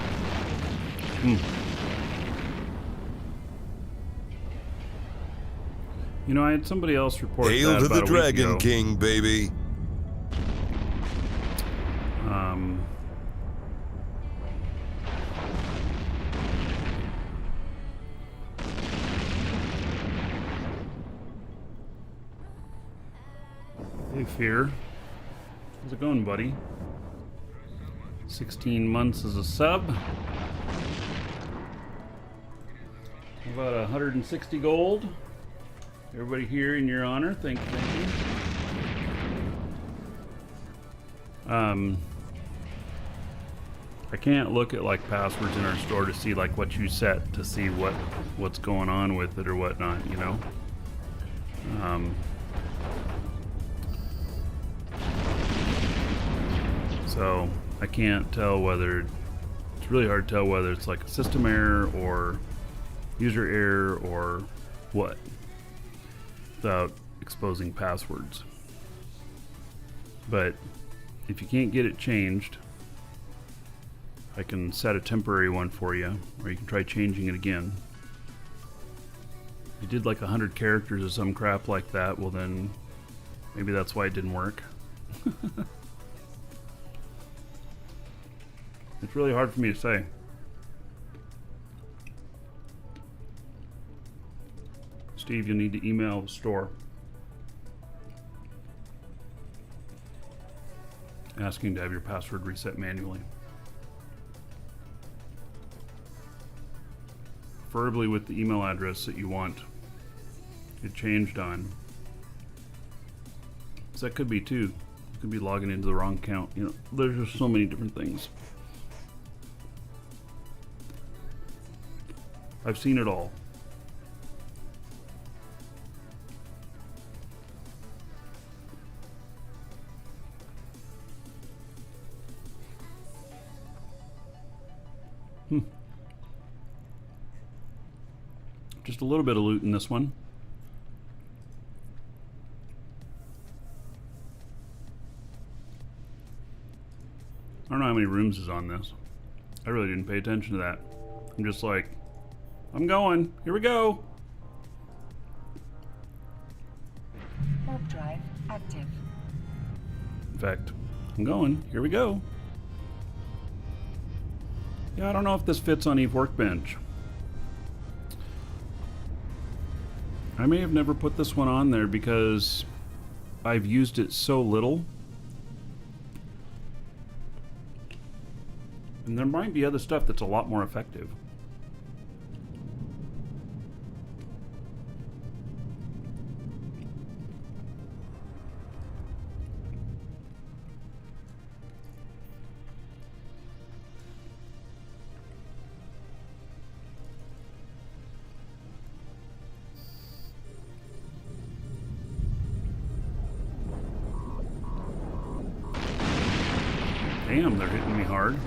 You know, I had somebody else report that Hail to about the a week Dragon ago. King, baby. Hey, Fear. How's it going, buddy? 16 months as a sub. About 160 gold. Everybody here in your honor, thank you, thank you. I can't look at like passwords in our store to see like what you set to see what's going on with it or whatnot, you know. So I can't tell whether it's really hard to tell whether it's like a system error or user error or what without exposing passwords. But if you can't get it changed, I can set a temporary one for you, or you can try changing it again. If you did like 100 characters or some crap like that, well then maybe that's why it didn't work. It's really hard for me to say. Steve, you'll need to email the store asking to have your password reset manually. Preferably with the email address that you want it changed on. So that could be too. You could be logging into the wrong account. You know, there's just so many different things. I've seen it all. Just a little bit of loot in this one. I don't know how many rooms is on this. I really didn't pay attention to that. I'm just like, I'm going. Here we go. Warp drive active. In fact, I'm going. Here we go. Yeah, I don't know if this fits on Eve Workbench. I may have never put this one on there because I've used it so little. And there might be other stuff that's a lot more effective. Damn, they're hitting me hard.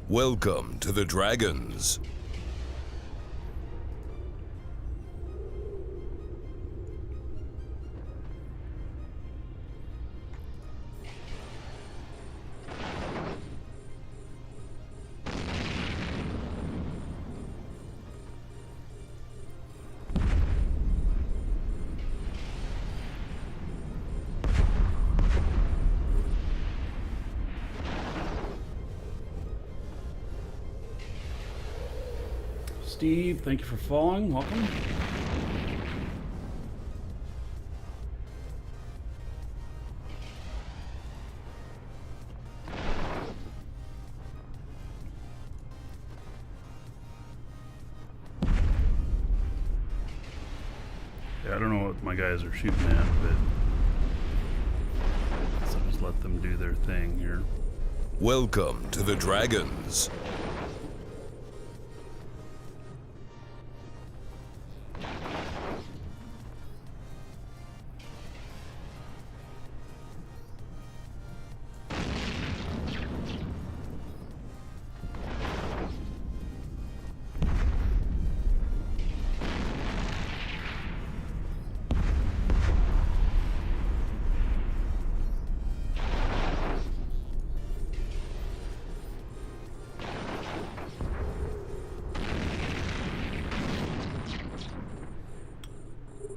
Welcome to the Dragons. Steve, thank you for following. Welcome. what my guys are shooting at, but so just let them do their thing here. Welcome to the Dragons.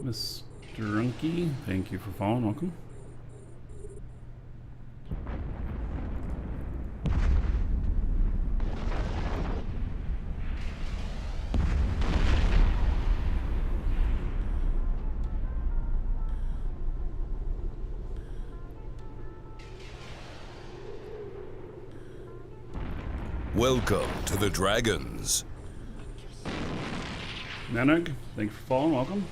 Mr. Runky, thank you for following. Welcome. Welcome to the Dragons. Nanug, thank you for following. Welcome.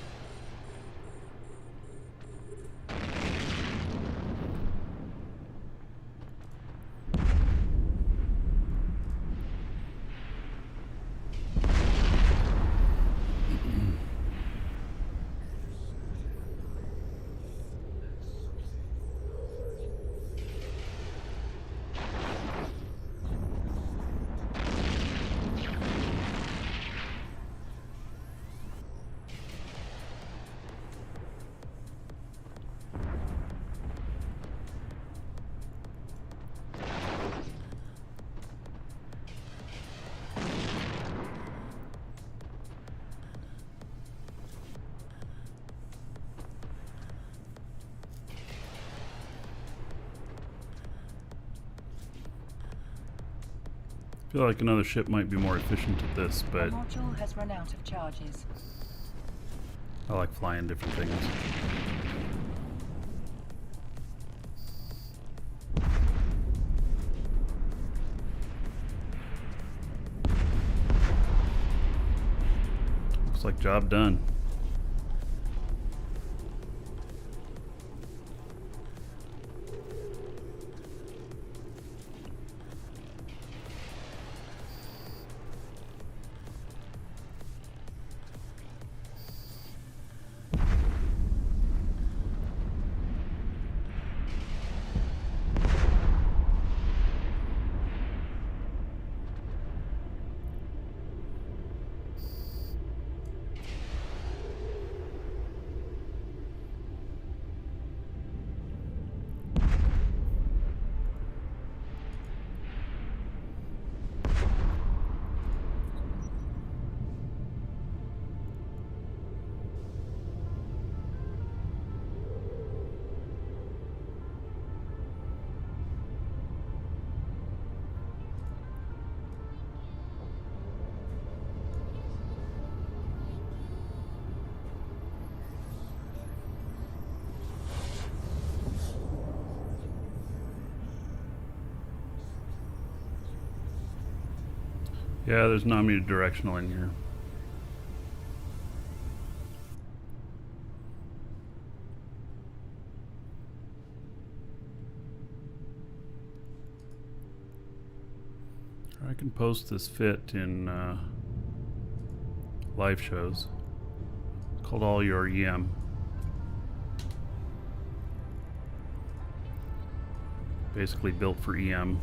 I feel like another ship might be more efficient at this, The but module has run out of charges. I like flying different things. Looks like job done. Yeah, there's non-directional in here. I can post this fit in live shows. It's called All Your EM. Basically built for EM.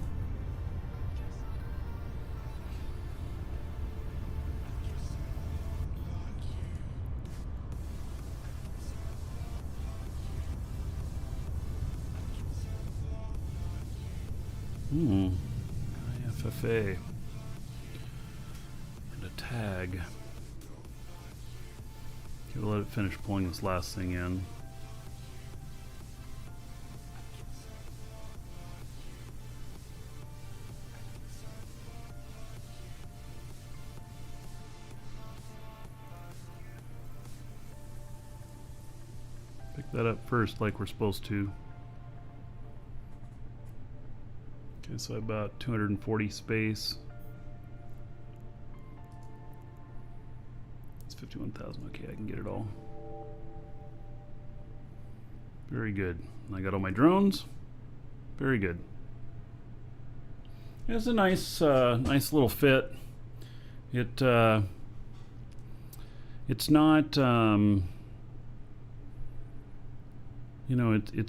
IFFA. And a tag. Okay, we'll let it finish pulling this last thing in. Pick that up first like we're supposed to. Okay, so about 240 space. It's 51,000. Okay, I can get it all. Very good. I got all my drones. Very good. It's a nice little fit. It's not, it's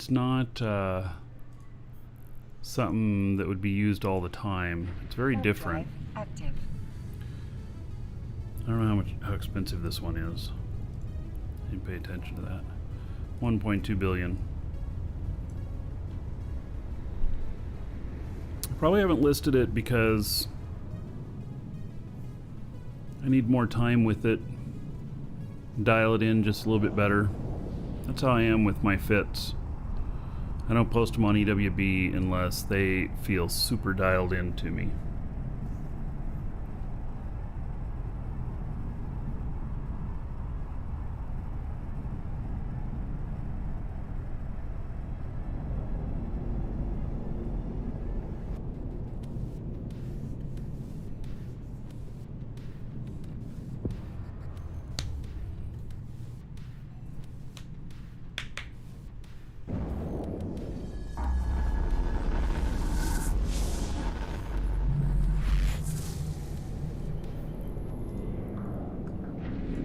not something that would be used all the time. It's very Warp different. drive active. I don't know how expensive this one is. I didn't pay attention to that. 1.2 billion. I probably haven't listed it because I need more time with it. Dial it in just a little bit better. That's how I am with my fits. I don't post them on EWB unless they feel super dialed in to me.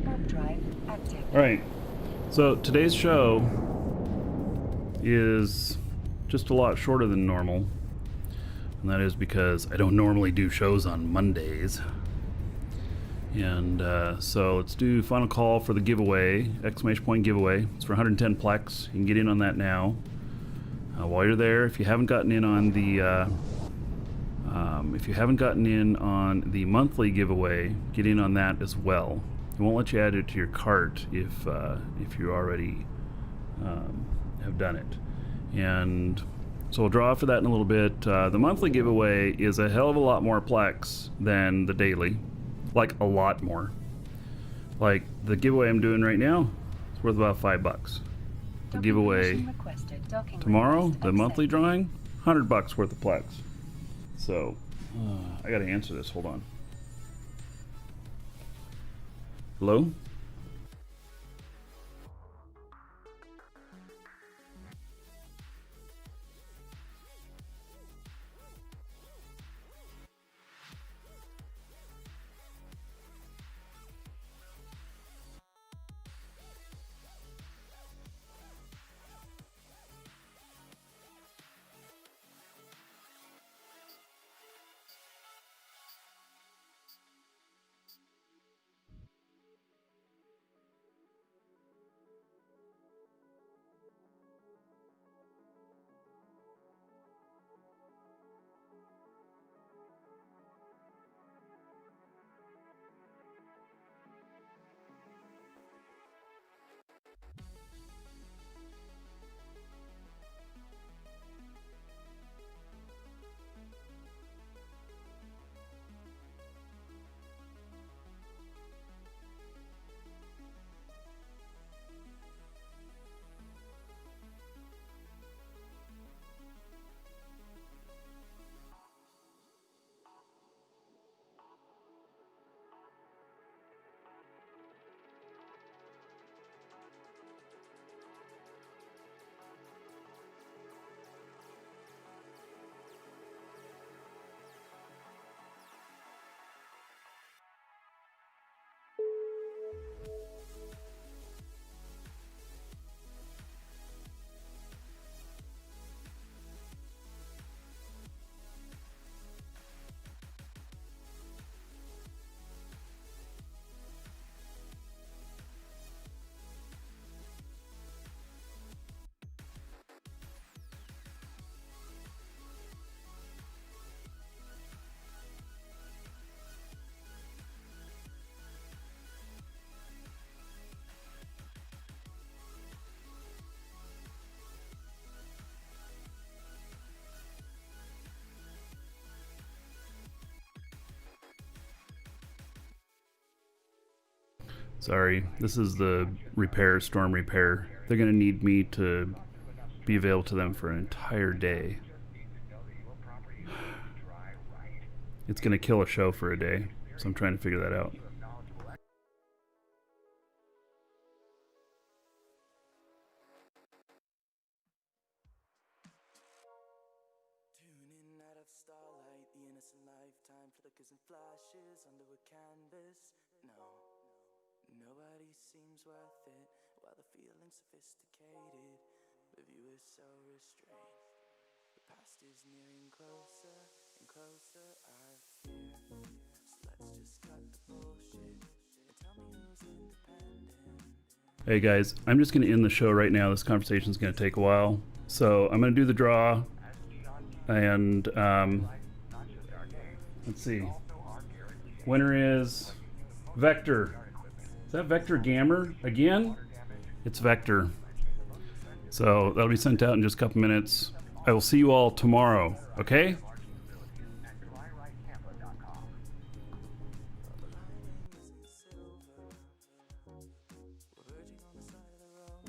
Warp drive active. Alright, so today's show is just a lot shorter than normal. And that is because I don't normally do shows on Mondays. And so let's do final call for the giveaway, exclamation point giveaway. It's for 110 Plex. You can get in on that now. While you're there, if you haven't gotten in on the monthly giveaway, get in on that as well. It won't let you add it to your cart if you already have done it. And so we'll draw for that in a little bit. The monthly giveaway is a hell of a lot more Plex than the daily. Like a lot more. Like the giveaway I'm doing right now, it's worth about $5. The Docking giveaway permission requested. Docking tomorrow, request the monthly accepted. drawing, $100 worth of Plex. So I gotta answer this. Hold on. Hello? Sorry, this is the repair, storm repair. They're gonna need me to be available to them for an entire day. It's gonna kill a show for a day, so I'm trying to figure that out. time flickers and flashes under a canvas. No, nobody seems worth it, while the feeling's sophisticated. The view is so restrained. The past is nearing closer and closer, I fear. So let's just cut the bullshit and tell me who's independent. Hey guys, I'm just going to end the show right now. This conversation is going to take a while. So I'm going to do the draw. And let's see. Winner is Vector. Is that Vector Gammer again? It's Vector. So that'll be sent out in just a couple minutes. I will see you all tomorrow, okay?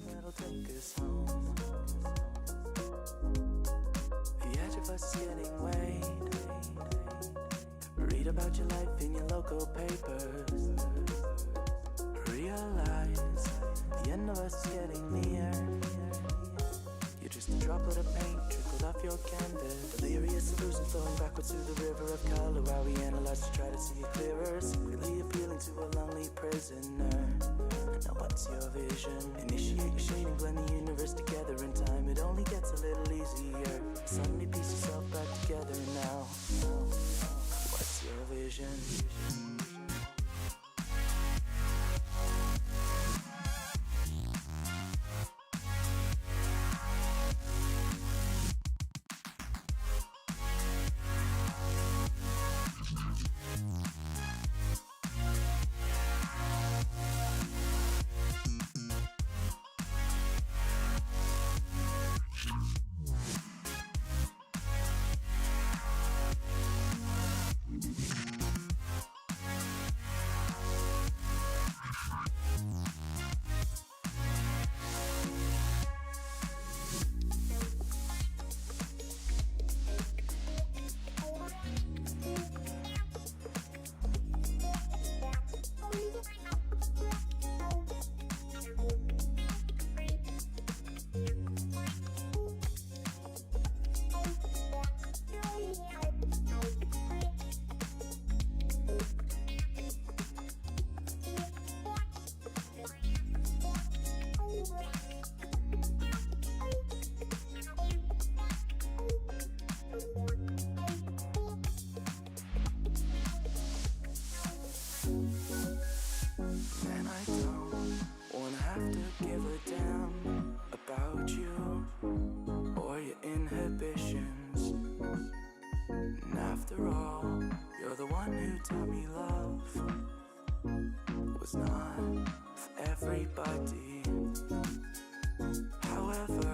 That'll take us home. The edge of us is getting weighed. Read about your life in your local papers. Realize the end of us is getting near. You're just a droplet of paint trickled off your canvas. Delirious illusion flowing backwards through the river of color while we analyze to try to see it clearer. Secretly appealing to a lonely prisoner. Now what's your vision? Initiate your shading, blend the universe together in time. It only gets a little easier. Suddenly piece yourself back together now. What's your vision? Man, I don't wanna have to give a damn about you or your inhibitions. And after all, you're the one who taught me love was not for everybody.